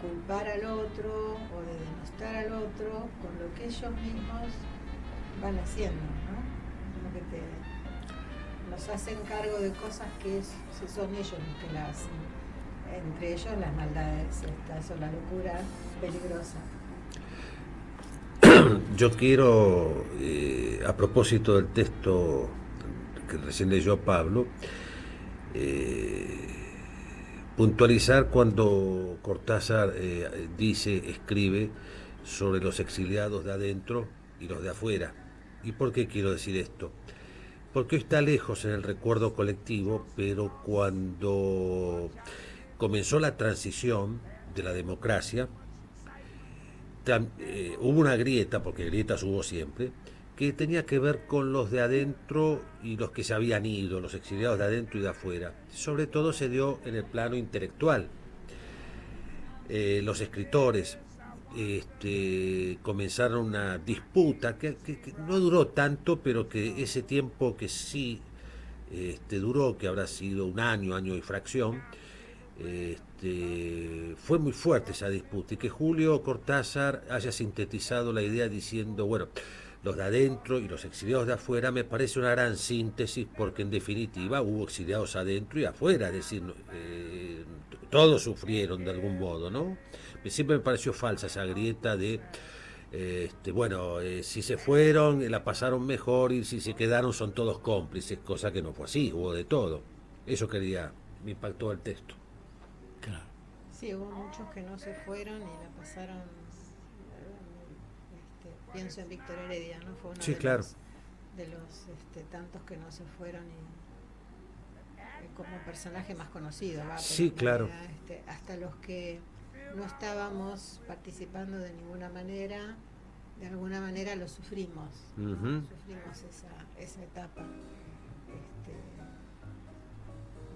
culpar al otro o de denostar al otro con lo que ellos mismos van haciendo, ¿no? Como que nos hacen cargo de cosas que son ellos los que las hacen. Entre ellos las maldades, o la locura peligrosa. Yo quiero, a propósito del texto que recién leyó Pablo, puntualizar cuando Cortázar escribe sobre los exiliados de adentro y los de afuera. ¿Y por qué quiero decir esto? Porque está lejos en el recuerdo colectivo, pero cuando comenzó la transición de la democracia, hubo una grieta, porque grietas hubo siempre, que tenía que ver con los de adentro y los que se habían ido, los exiliados de adentro y de afuera. Sobre todo se dio en el plano intelectual. Los escritores comenzaron una disputa que no duró tanto, pero que ese tiempo que sí duró, que habrá sido un año y fracción, fue muy fuerte esa disputa, y que Julio Cortázar haya sintetizado la idea diciendo, bueno, los de adentro y los exiliados de afuera, me parece una gran síntesis, porque en definitiva hubo exiliados adentro y afuera, es decir, todos sufrieron de algún modo, ¿no? Siempre me pareció falsa esa grieta de, si se fueron la pasaron mejor y si se quedaron son todos cómplices, cosa que no fue así, hubo de todo. Eso me impactó el texto. Claro. Sí, hubo muchos que no se fueron y la pasaron. Pienso en Víctor Heredia, ¿no? Fue uno Sí, de claro. los tantos que no se fueron y como personaje más conocido, ¿va? Sí, claro. Hasta los que no estábamos participando de ninguna manera, de alguna manera lo sufrimos. Uh-huh. Sufrimos esa etapa.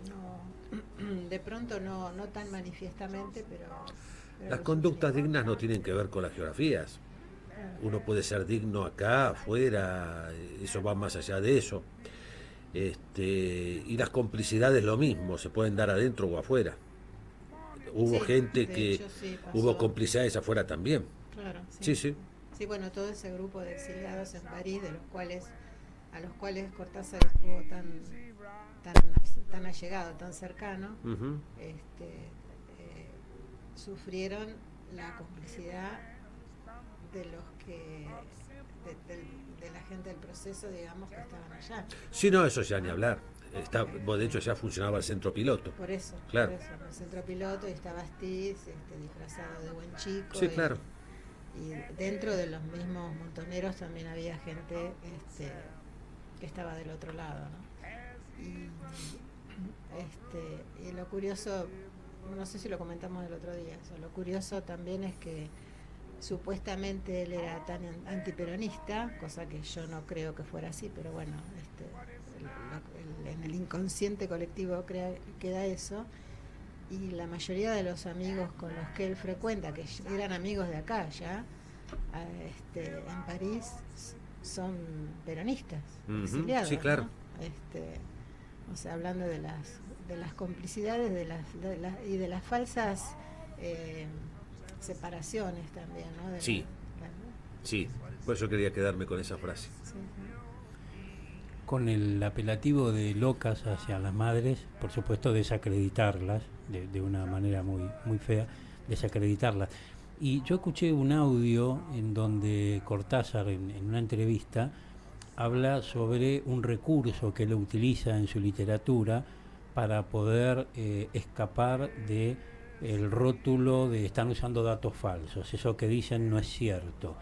No, de pronto no tan manifiestamente, pero Las conductas dignas no tienen que ver con las geografías. Uno puede ser digno acá, afuera, eso va más allá de eso. Y las complicidades lo mismo, se pueden dar adentro o afuera. Hubo gente que hecho, sí, hubo complicidades afuera también. Claro, sí. Sí, bueno, todo ese grupo de exiliados en París, a los cuales Cortázar estuvo tan allegado, tan cercano, Uh-huh. sufrieron la complicidad de los que de la gente del proceso, digamos, que estaban allá. Sí, no, eso ya ni hablar. De hecho ya funcionaba el centro piloto. Por eso, claro. el centro piloto, y estaba Astiz disfrazado de buen chico. Sí, claro. Y dentro de los mismos montoneros también había gente que estaba del otro lado, ¿no? Y lo curioso, no sé si lo comentamos el otro día, lo curioso también es que supuestamente él era tan antiperonista, cosa que yo no creo que fuera así, pero bueno, en el inconsciente colectivo queda eso, y la mayoría de los amigos con los que él frecuenta, que eran amigos de acá ya, en París, son peronistas, Uh-huh. exiliados, Sí, claro. ¿no? O sea, hablando de las complicidades y de las falsas separaciones también, ¿no? Sí, por eso quería quedarme con esa frase. Sí. Con el apelativo de locas hacia las madres, por supuesto desacreditarlas de una manera muy, muy fea, desacreditarlas. Y yo escuché un audio en donde Cortázar, en una entrevista, habla sobre un recurso que él utiliza en su literatura para poder escapar de el rótulo de están usando datos falsos, eso que dicen no es cierto.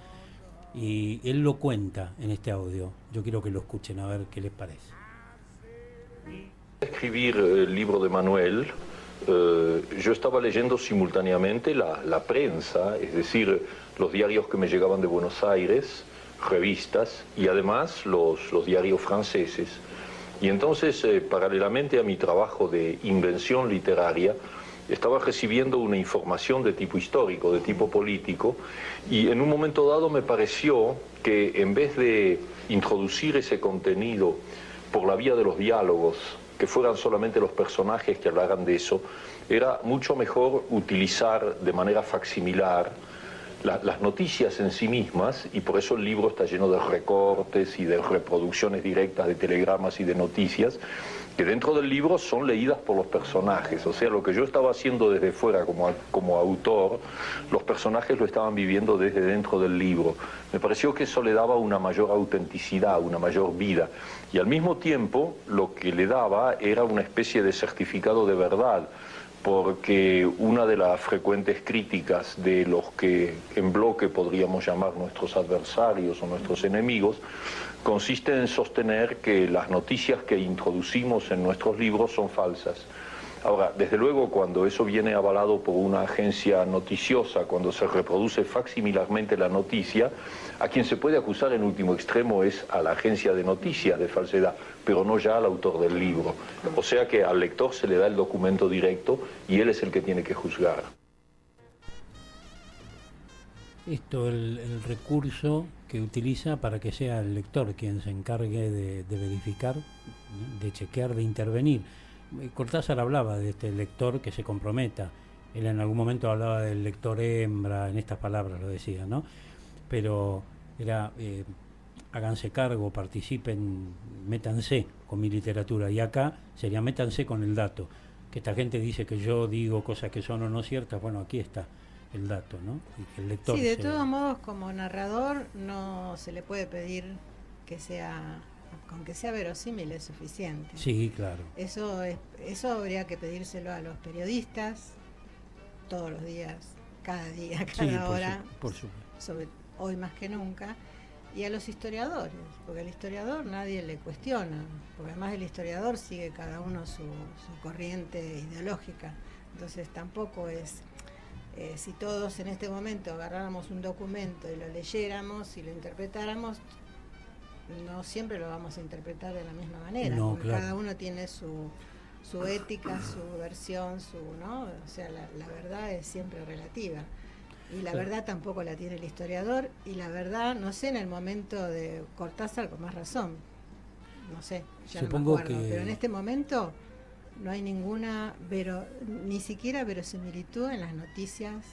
Y él lo cuenta en este audio. Yo quiero que lo escuchen a ver qué les parece. Escribir el libro de Manuel, yo estaba leyendo simultáneamente la prensa, es decir, los diarios que me llegaban de Buenos Aires, revistas, y además los diarios franceses. Y entonces, paralelamente a mi trabajo de invención literaria, estaba recibiendo una información de tipo histórico, de tipo político, y en un momento dado me pareció que en vez de introducir ese contenido por la vía de los diálogos, que fueran solamente los personajes que hablaran de eso, era mucho mejor utilizar de manera facsimilar las noticias en sí mismas, y por eso el libro está lleno de recortes y de reproducciones directas de telegramas y de noticias, que dentro del libro son leídas por los personajes. O sea, lo que yo estaba haciendo desde fuera como autor, los personajes lo estaban viviendo desde dentro del libro. Me pareció que eso le daba una mayor autenticidad, una mayor vida. Y al mismo tiempo, lo que le daba era una especie de certificado de verdad, porque una de las frecuentes críticas de los que en bloque podríamos llamar nuestros adversarios o nuestros enemigos, consiste en sostener que las noticias que introducimos en nuestros libros son falsas. Ahora, desde luego, cuando eso viene avalado por una agencia noticiosa, cuando se reproduce facsimilarmente la noticia, a quien se puede acusar en último extremo es a la agencia de noticias de falsedad, pero no ya al autor del libro. O sea que al lector se le da el documento directo y él es el que tiene que juzgar. Esto, el recurso que utiliza para que sea el lector quien se encargue de verificar, de chequear, de intervenir. Cortázar hablaba de este lector que se comprometa. Él en algún momento hablaba del lector hembra, en estas palabras lo decía, ¿no? Pero era háganse cargo, participen, métanse con mi literatura. Y acá sería métanse con el dato. Que esta gente dice que yo digo cosas que son o no ciertas, bueno, aquí está el dato, ¿no? Y que el lector Sí, de todos modos, como narrador no se le puede pedir que sea, con que sea verosímil es suficiente. Sí, claro. Eso habría que pedírselo a los periodistas todos los días, cada día, cada hora, por supuesto. Hoy más que nunca, y a los historiadores, porque al historiador nadie le cuestiona, porque además el historiador sigue cada uno su corriente ideológica, entonces tampoco es, si todos en este momento agarráramos un documento y lo leyéramos y lo interpretáramos, no siempre lo vamos a interpretar de la misma manera, no, porque claro. cada uno tiene su ética, su versión, ¿no? O sea, la verdad es siempre relativa. Y la verdad tampoco la tiene el historiador, y la verdad, no sé, en el momento de Cortázar con más razón, no sé, ya Supongo no me acuerdo, que... pero en este momento no hay ninguna, ni siquiera verosimilitud en las noticias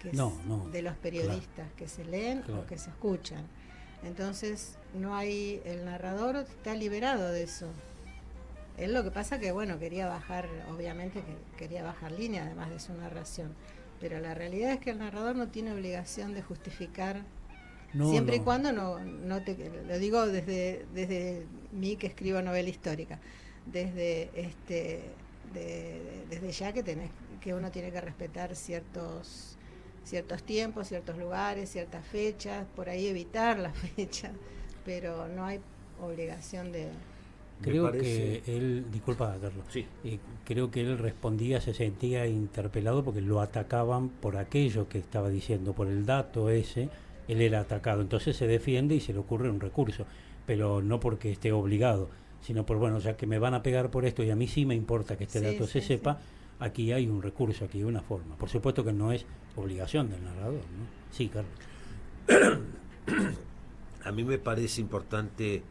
de los periodistas, claro, que se leen, claro, o que se escuchan. Entonces, no hay, el narrador está liberado de eso. Él lo que pasa que, bueno, quería bajar, obviamente que quería bajar línea, además de su narración. Pero la realidad es que el narrador no tiene obligación de justificar, siempre y cuando no te, lo digo desde mí que escribo novela histórica, desde ya que uno tiene que respetar ciertos tiempos, ciertos lugares, ciertas fechas, por ahí evitar las fechas, pero no hay obligación de... Creo que él, disculpa Carlos, sí. Creo que él respondía, se sentía interpelado porque lo atacaban por aquello que estaba diciendo, por el dato ese, él era atacado, entonces se defiende y se le ocurre un recurso, pero no porque esté obligado, sino por, bueno, ya que me van a pegar por esto y a mí sí me importa que este dato se sepa, aquí hay un recurso, aquí hay una forma. Por supuesto que no es obligación del narrador, ¿no? Sí, Carlos. A mí me parece importante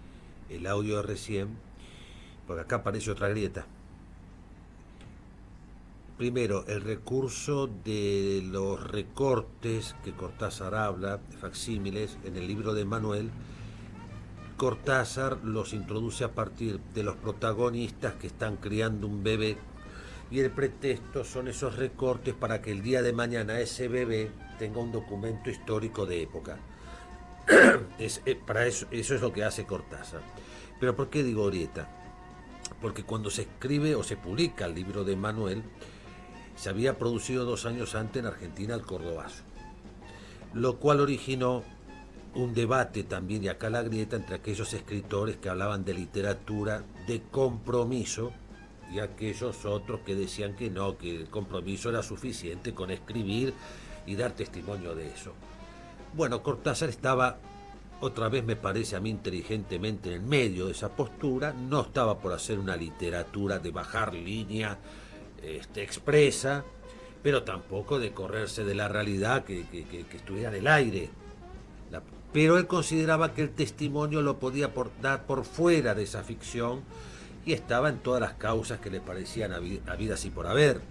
el audio de recién, porque acá aparece otra grieta. Primero, el recurso de los recortes que Cortázar habla, de facsímiles, en el libro de Manuel. Cortázar los introduce a partir de los protagonistas que están criando un bebé, y el pretexto son esos recortes para que el día de mañana ese bebé tenga un documento histórico de época. Para eso es lo que hace Cortázar. Pero ¿por qué digo grieta? Porque cuando se escribe o se publica el libro de Manuel, se había producido 2 años antes en Argentina el Cordobazo, lo cual originó un debate también, y acá la grieta, entre aquellos escritores que hablaban de literatura de compromiso y aquellos otros que decían que no, que el compromiso era suficiente con escribir y dar testimonio de eso. Bueno, Cortázar estaba, otra vez me parece a mí inteligentemente, en el medio de esa postura, no estaba por hacer una literatura de bajar línea expresa, pero tampoco de correrse de la realidad que estuviera en el aire. Pero él consideraba que el testimonio lo podía dar por fuera de esa ficción, y estaba en todas las causas que le parecían habidas y por haber.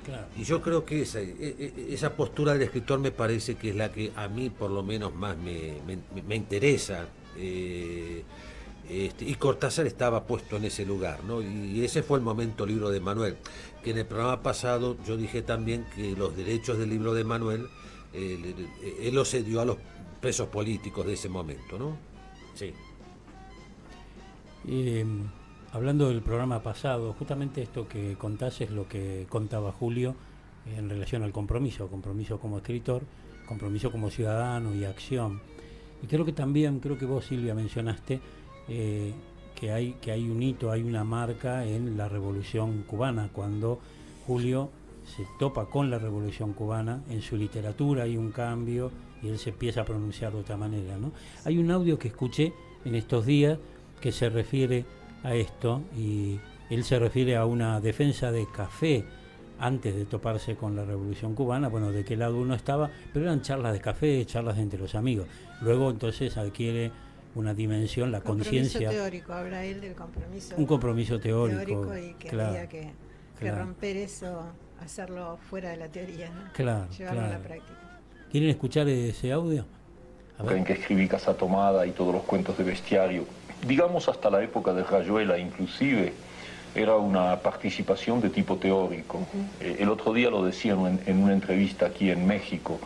Claro. Y yo creo que esa postura del escritor me parece que es la que a mí por lo menos más me interesa, y Cortázar estaba puesto en ese lugar, ¿no? Y ese fue el momento libro de Manuel, que en el programa pasado yo dije también que los derechos del libro de Manuel él los cedió a los presos políticos de ese momento, ¿no? Sí. Hablando del programa pasado, justamente esto que contás es lo que contaba Julio en relación al compromiso como escritor, compromiso como ciudadano y acción. Y creo que vos, Silvia, mencionaste que hay un hito, hay una marca en la Revolución Cubana, cuando Julio se topa con la Revolución Cubana, en su literatura hay un cambio y él se empieza a pronunciar de otra manera, ¿no? Hay un audio que escuché en estos días que se refiere a esto, y él se refiere a una defensa de café antes de toparse con la Revolución Cubana, bueno, de qué lado uno estaba, pero eran charlas de café, charlas entre los amigos. Luego entonces adquiere una dimensión, la conciencia. Compromiso teórico, habla él del compromiso. Un compromiso teórico. Y que había que romper eso, hacerlo fuera de la teoría, ¿no? Claro, llevarlo a la práctica. ¿Quieren escuchar ese audio? en que escribí Casa Tomada y todos los cuentos de bestiario, digamos hasta la época de Rayuela inclusive, era una participación de tipo teórico. El otro día lo decía en una entrevista aquí en México.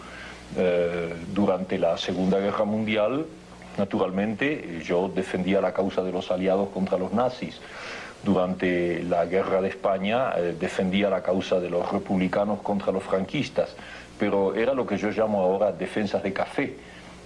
Durante la Segunda Guerra Mundial, naturalmente, yo defendía la causa de los aliados contra los nazis. Durante la Guerra de España, defendía la causa de los republicanos contra los franquistas. Pero era lo que yo llamo ahora defensas de café,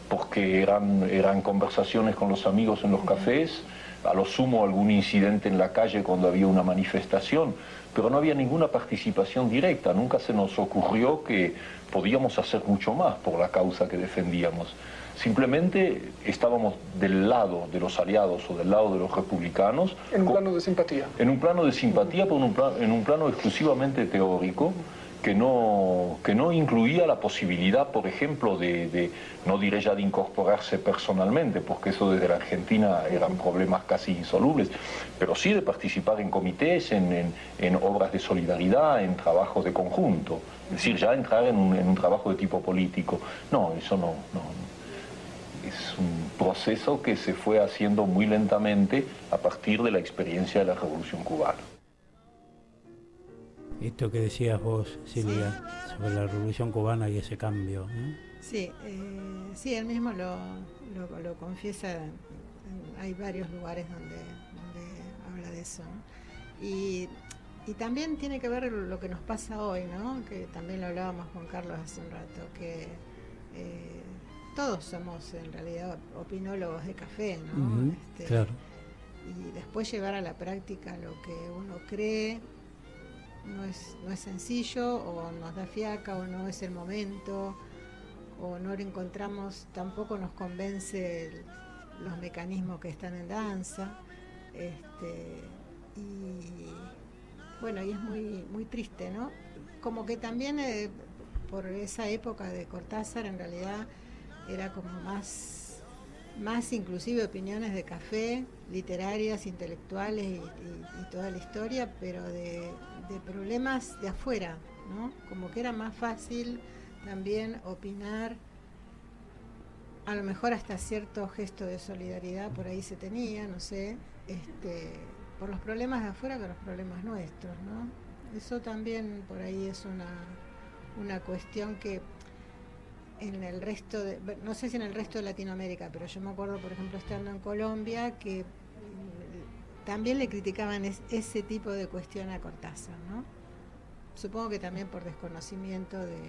porque eran conversaciones con los amigos en los cafés, a lo sumo algún incidente en la calle cuando había una manifestación, pero no había ninguna participación directa. Nunca se nos ocurrió que podíamos hacer mucho más por la causa que defendíamos. Simplemente estábamos del lado de los aliados o del lado de los republicanos. En un plano de simpatía. En un plano de simpatía, pero en un plano exclusivamente teórico, que no incluía la posibilidad, por ejemplo, no diré ya de incorporarse personalmente, porque eso desde la Argentina eran problemas casi insolubles, pero sí de participar en comités, en obras de solidaridad, en trabajos de conjunto. Es decir, ya entrar en un trabajo de tipo político. No, eso no. Es un proceso que se fue haciendo muy lentamente a partir de la experiencia de la Revolución Cubana. Esto que decías vos, Silvia, sobre la Revolución Cubana y ese cambio, ¿no? Sí, él mismo lo confiesa. Hay varios lugares donde habla de eso, ¿no? Y también tiene que ver lo que nos pasa hoy, ¿no? Que también lo hablábamos con Carlos hace un rato, que todos somos en realidad opinólogos de café, ¿no? Claro. Y después llevar a la práctica lo que uno cree no es sencillo, o nos da fiaca, o no es el momento, o no lo encontramos, tampoco nos convence los mecanismos que están en danza, y bueno, y es muy, muy triste, ¿no? Como que también por esa época de Cortázar en realidad era como más inclusive opiniones de café, literarias, intelectuales y toda la historia, pero de problemas de afuera, ¿no? Como que era más fácil también opinar, a lo mejor hasta cierto gesto de solidaridad por ahí se tenía, no sé, por los problemas de afuera que los problemas nuestros, ¿no? Eso también por ahí es una cuestión que en el resto no sé si en el resto de Latinoamérica, pero yo me acuerdo, por ejemplo, estando en Colombia, que también le criticaban ese tipo de cuestión a Cortázar, ¿no? Supongo que también por desconocimiento de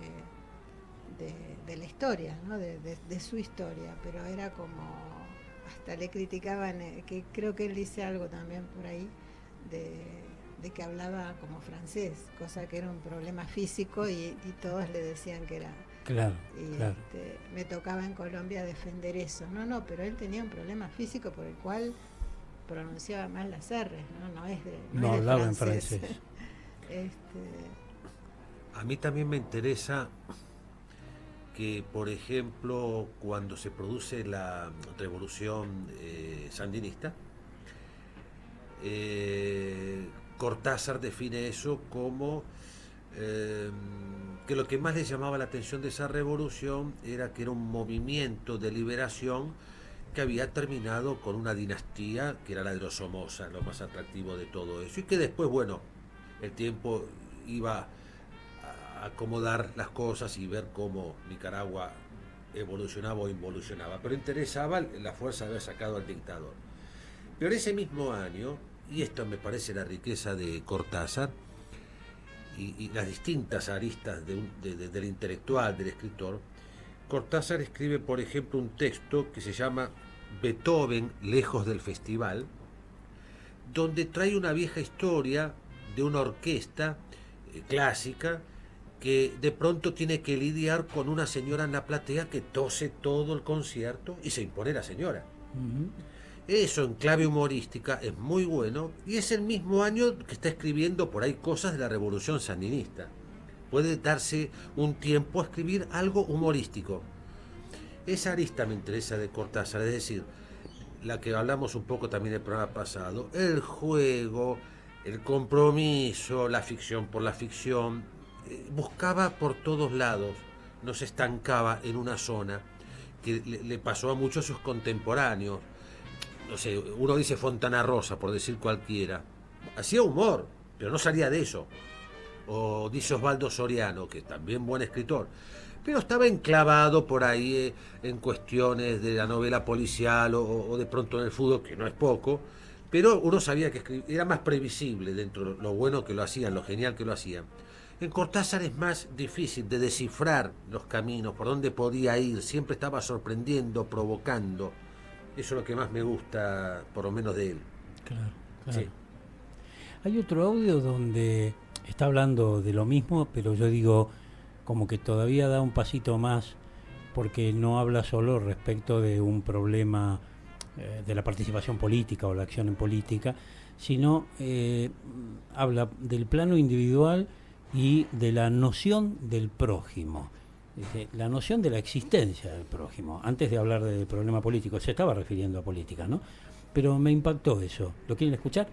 la historia, ¿no? De su historia, pero era como, hasta le criticaban, que creo que él dice algo también por ahí, de que hablaba como francés, cosa que era un problema físico y todos le decían que era... Claro, y claro. Me tocaba en Colombia defender eso. No, pero él tenía un problema físico por el cual pronunciaba mal las R's, no hablaba en francés. A mí también me interesa que, por ejemplo, cuando se produce la revolución sandinista, Cortázar define eso como que lo que más le llamaba la atención de esa revolución era que era un movimiento de liberación que había terminado con una dinastía que era la de los Somoza, lo más atractivo de todo eso, y que después, bueno, el tiempo iba a acomodar las cosas y ver cómo Nicaragua evolucionaba o involucionaba, pero interesaba la fuerza de haber sacado al dictador. Pero ese mismo año, y esto me parece la riqueza de Cortázar y las distintas aristas del intelectual, del escritor, Cortázar escribe, por ejemplo, un texto que se llama Beethoven lejos del festival, donde trae una vieja historia de una orquesta clásica que de pronto tiene que lidiar con una señora en la platea que tose todo el concierto y se impone la señora. Eso en clave humorística es muy bueno, y es el mismo año que está escribiendo por ahí cosas de la revolución sandinista. Puede darse un tiempo a escribir algo humorístico. Esa arista me interesa de Cortázar, es decir, la que hablamos un poco también el programa pasado, el juego, el compromiso, la ficción por la ficción, buscaba por todos lados, no se estancaba en una zona, que le pasó a muchos de sus contemporáneos. No sé, uno dice Fontana Rosa, por decir cualquiera. Hacía humor, pero no salía de eso. O dice Osvaldo Soriano, que también buen escritor, pero estaba enclavado por ahí en cuestiones de la novela policial o de pronto en el fútbol, que no es poco, pero uno sabía que era más previsible dentro de lo bueno que lo hacían, lo genial que lo hacían. En Cortázar es más difícil de descifrar los caminos, por dónde podía ir, siempre estaba sorprendiendo, provocando. Eso es lo que más me gusta, por lo menos de él. Claro. Sí. Hay otro audio donde está hablando de lo mismo, pero yo digo como que todavía da un pasito más, porque no habla solo respecto de un problema de la participación política o la acción en política, sino habla del plano individual y de la noción del prójimo, la noción de la existencia del prójimo. Antes de hablar del problema político, se estaba refiriendo a política, ¿no? Pero me impactó eso. ¿Lo quieren escuchar?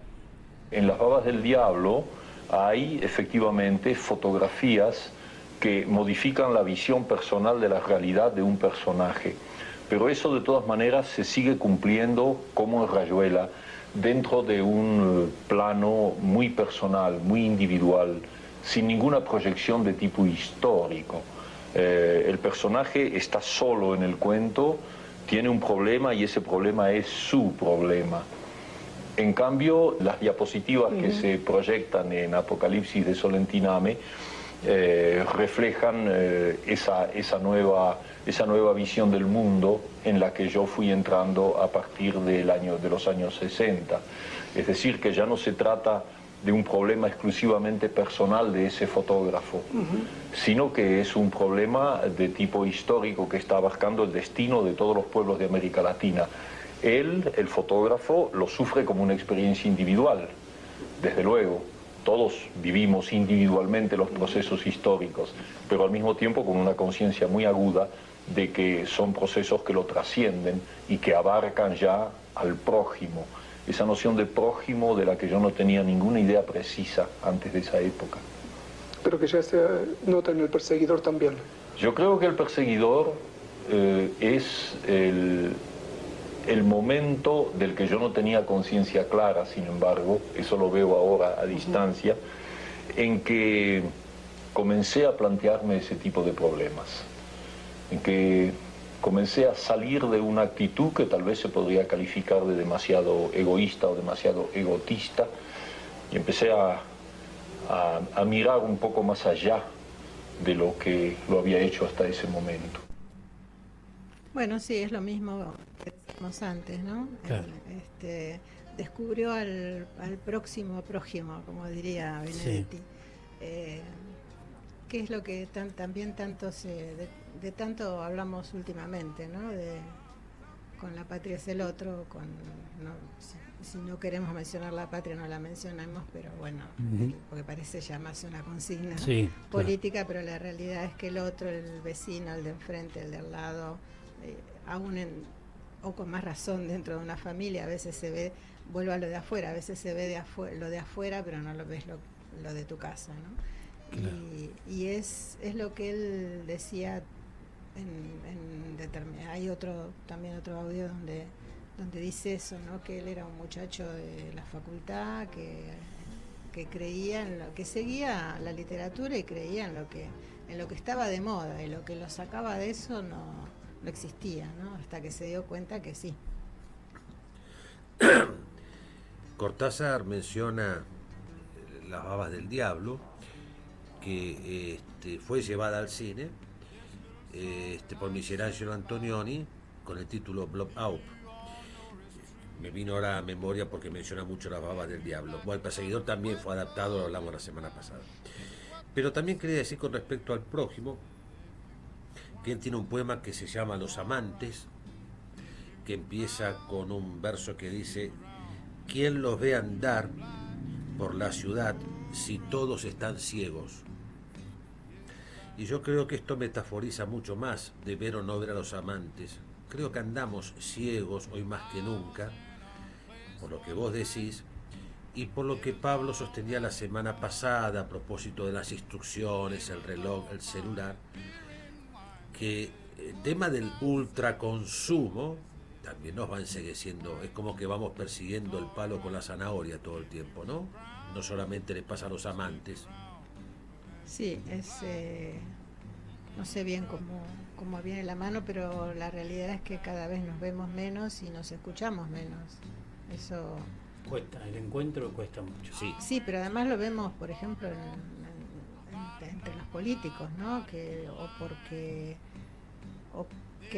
En Las Babas del Diablo hay efectivamente fotografías que modifican la visión personal de la realidad de un personaje, pero eso de todas maneras se sigue cumpliendo como en Rayuela, dentro de un plano muy personal, muy individual, sin ninguna proyección de tipo histórico. El personaje está solo en el cuento, tiene un problema y ese problema es su problema. En cambio, las diapositivas que se proyectan en Apocalipsis de Solentiname reflejan esa nueva visión del mundo en la que yo fui entrando a partir de los años 60. Es decir, que ya no se trata de un problema exclusivamente personal de ese fotógrafo, sino que es un problema de tipo histórico que está abarcando el destino de todos los pueblos de América Latina. Él, el fotógrafo, lo sufre como una experiencia individual, desde luego. Todos vivimos individualmente los procesos históricos, pero al mismo tiempo con una conciencia muy aguda de que son procesos que lo trascienden y que abarcan ya al prójimo. Esa noción de prójimo de la que yo no tenía ninguna idea precisa antes de esa época. Pero que ya se nota en el perseguidor también. Yo creo que el perseguidor es el momento del que yo no tenía conciencia clara, sin embargo, eso lo veo ahora a distancia, en que comencé a plantearme ese tipo de problemas, en que comencé a salir de una actitud que tal vez se podría calificar de demasiado egoísta o demasiado egotista, y empecé a mirar un poco más allá de lo que lo había hecho hasta ese momento. Bueno, sí, es lo mismo que decíamos antes, ¿no? Claro. Descubrió al próximo prójimo, como diría Benedetti. Sí. ¿Qué es lo que también tanto de tanto hablamos últimamente, ¿no? Con la patria es el otro, si no queremos mencionar la patria no la mencionamos, pero bueno, porque parece ya más una consigna política, pero la realidad es que el otro, el vecino, el de enfrente, el de al lado, aún o con más razón dentro de una familia, a veces se ve, vuelvo a lo de afuera, a veces se ve lo de afuera, pero no lo ves lo de tu casa, ¿no? Claro. Y es lo que él decía hay también otro audio donde dice eso, ¿no? Que él era un muchacho de la facultad que creía que seguía la literatura y creía en lo que estaba de moda, y lo que lo sacaba de eso no existía, ¿no? Hasta que se dio cuenta que sí. Cortázar menciona Las Babas del Diablo, que fue llevada al cine por Michelangelo Antonioni con el título Blowout. Me vino ahora a memoria porque menciona mucho Las Babas del Diablo. Bueno, El Perseguidor también fue adaptado, lo hablamos la semana pasada. Pero también quería decir con respecto al prójimo, que él tiene un poema que se llama Los Amantes, que empieza con un verso que dice: ¿quién los ve andar por la ciudad si todos están ciegos? Y yo creo que esto metaforiza mucho más de ver o no ver a los amantes. Creo que andamos ciegos hoy más que nunca, por lo que vos decís, y por lo que Pablo sostenía la semana pasada a propósito de las instrucciones, el reloj, el celular, que el tema del ultraconsumo también nos va encegueciendo. Es como que vamos persiguiendo el palo con la zanahoria todo el tiempo, ¿no? No solamente le pasa a los amantes. Sí, no sé bien cómo viene la mano, pero la realidad es que cada vez nos vemos menos y nos escuchamos menos. Eso cuesta, el encuentro cuesta mucho. Sí, pero además lo vemos, por ejemplo, entre los políticos, ¿no? Que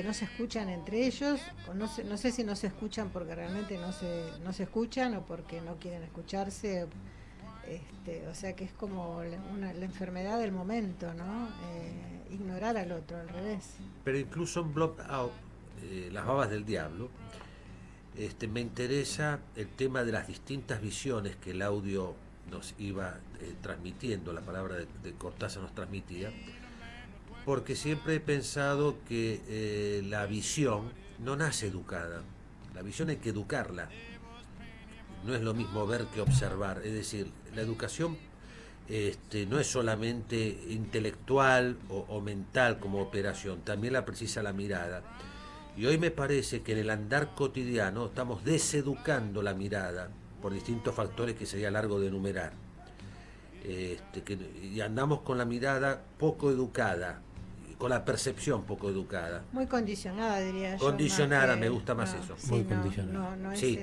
no se escuchan entre ellos, o no sé si no se escuchan porque realmente no se escuchan o porque no quieren escucharse. O sea que es como la enfermedad del momento, ¿no? Ignorar al otro, al revés. Pero incluso en Block Out, Las Babas del Diablo, me interesa el tema de las distintas visiones que el audio nos iba transmitiendo, la palabra de Cortázar nos transmitía, porque siempre he pensado que la visión no nace educada, la visión hay que educarla. No es lo mismo ver que observar, es decir, la educación no es solamente intelectual o mental como operación, también la precisa la mirada. Y hoy me parece que en el andar cotidiano estamos deseducando la mirada por distintos factores que sería largo de enumerar. Y andamos con la mirada poco educada, con la percepción poco educada. Muy condicionada, diría yo. Condicionada, me gusta más eso. Sí, muy condicionada. No es sí.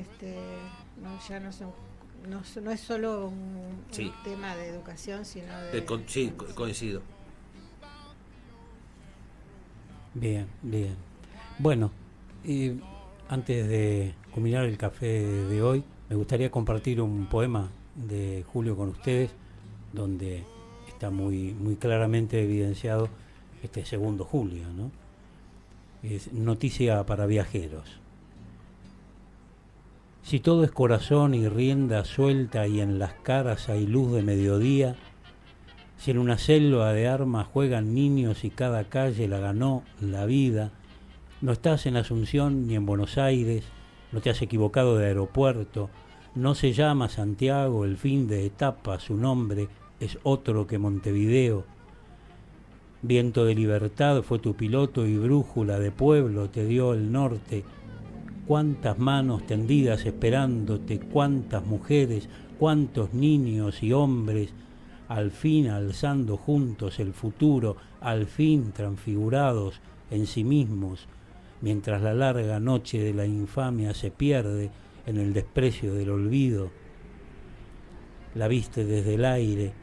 No es solo un tema de educación, sino sí, coincido. Bien. Bueno, antes de culminar el café de hoy, me gustaría compartir un poema de Julio con ustedes, donde está muy claramente evidenciado este 2 julio, ¿no? Es noticia para viajeros. Si todo es corazón y rienda suelta y en las caras hay luz de mediodía, si en una selva de armas juegan niños y cada calle la ganó la vida, no estás en Asunción ni en Buenos Aires, no te has equivocado de aeropuerto, no se llama Santiago el fin de etapa, su nombre es otro que Montevideo. Viento de libertad fue tu piloto y brújula de pueblo te dio el norte. Cuántas manos tendidas esperándote, cuántas mujeres, cuántos niños y hombres, al fin alzando juntos el futuro, al fin transfigurados en sí mismos, mientras la larga noche de la infamia se pierde en el desprecio del olvido. La viste desde el aire,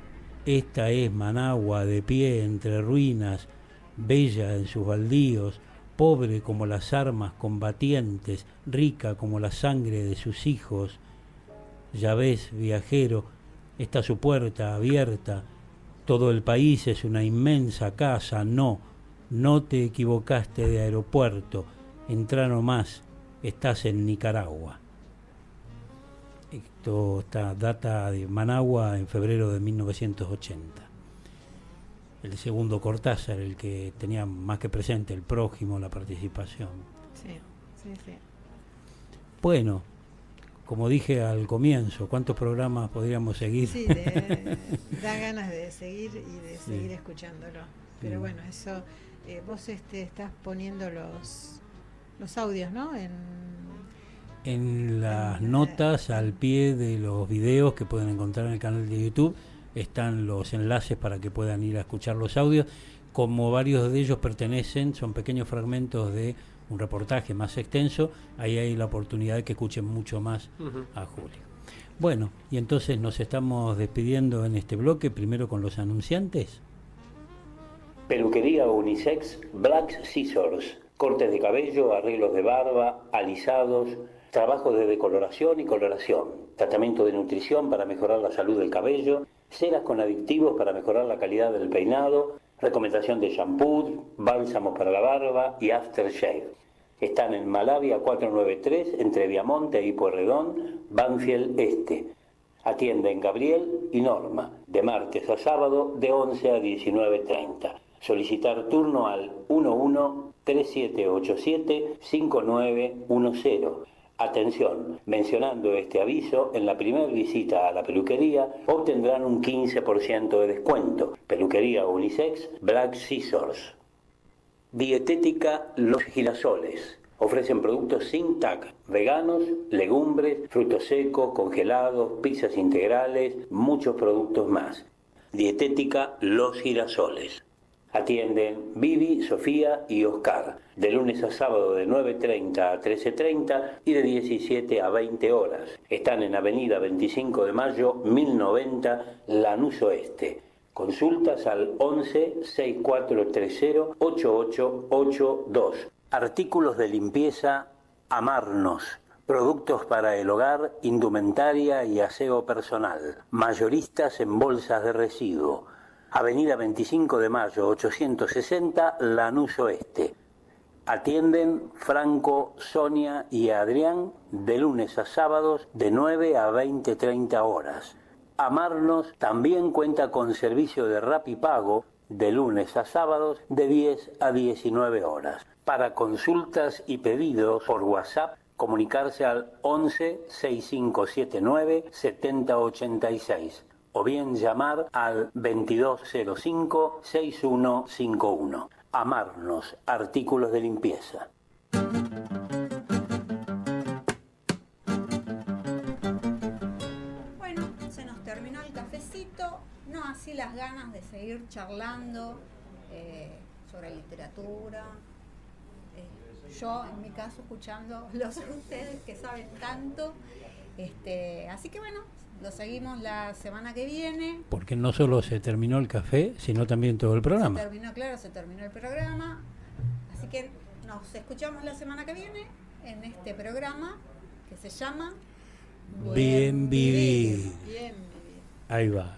esta es Managua de pie entre ruinas, bella en sus baldíos, pobre como las armas combatientes, rica como la sangre de sus hijos. Ya ves, viajero, está su puerta abierta, todo el país es una inmensa casa, no te equivocaste de aeropuerto, entra nomás, estás en Nicaragua. Esto data de Managua en febrero de 1980. El segundo Cortázar, el que tenía más que presente el prójimo, la participación. Sí. Bueno, como dije al comienzo, ¿cuántos programas podríamos seguir? Sí, da ganas de seguir y de seguir escuchándolo. Pero bueno, eso, vos estás poniendo los audios, ¿no? En las notas al pie de los videos que pueden encontrar en el canal de YouTube están los enlaces para que puedan ir a escuchar los audios. Como varios de ellos son pequeños fragmentos de un reportaje más extenso, ahí hay la oportunidad de que escuchen mucho más a Julio. Bueno, y entonces nos estamos despidiendo en este bloque, primero con los anunciantes. Peluquería unisex Black Scissors, cortes de cabello, arreglos de barba, alisados, trabajos de decoloración y coloración, tratamiento de nutrición para mejorar la salud del cabello, ceras con aditivos para mejorar la calidad del peinado, recomendación de shampoo, bálsamos para la barba y aftershave. Están en Malavia 493, entre Viamonte y Pueyrredón, Banfield Este. Atienden Gabriel y Norma, de martes a sábado de 11 a 19:30. Solicitar turno al 11-3787-5910. Atención, mencionando este aviso, en la primera visita a la peluquería obtendrán un 15% de descuento. Peluquería unisex Black Scissors. Dietética Los Girasoles. Ofrecen productos sin TAC, veganos, legumbres, frutos secos, congelados, pizzas integrales, muchos productos más. Dietética Los Girasoles. Atienden Vivi, Sofía y Oscar, de lunes a sábado de 9:30 a 13:30 y de 17 a 20 horas. Están en Avenida 25 de Mayo, 1090, Lanús Oeste. Consultas al 11 6430 8882. Artículos de limpieza Amarnos. Productos para el hogar, indumentaria y aseo personal. Mayoristas en bolsas de residuo. Avenida 25 de Mayo, 860, Lanús Oeste. Atienden Franco, Sonia y Adrián de lunes a sábados de 9 a 20:30 horas. Amarnos también cuenta con servicio de Rapipago de lunes a sábados de 10 a 19 horas. Para consultas y pedidos por WhatsApp, comunicarse al 11 6579 7086 o bien llamar al 2205 6151. Amarnos, artículos de limpieza. Bueno, se nos terminó el cafecito, no así las ganas de seguir charlando sobre literatura. Yo, en mi caso, escuchándolos a ustedes que saben tanto. Así que bueno, lo seguimos la semana que viene. Porque no solo se terminó el café, sino también todo el programa. Se terminó el programa. Así que nos escuchamos la semana que viene en este programa que se llama Bien Vivir. Bien Vivir. Ahí va.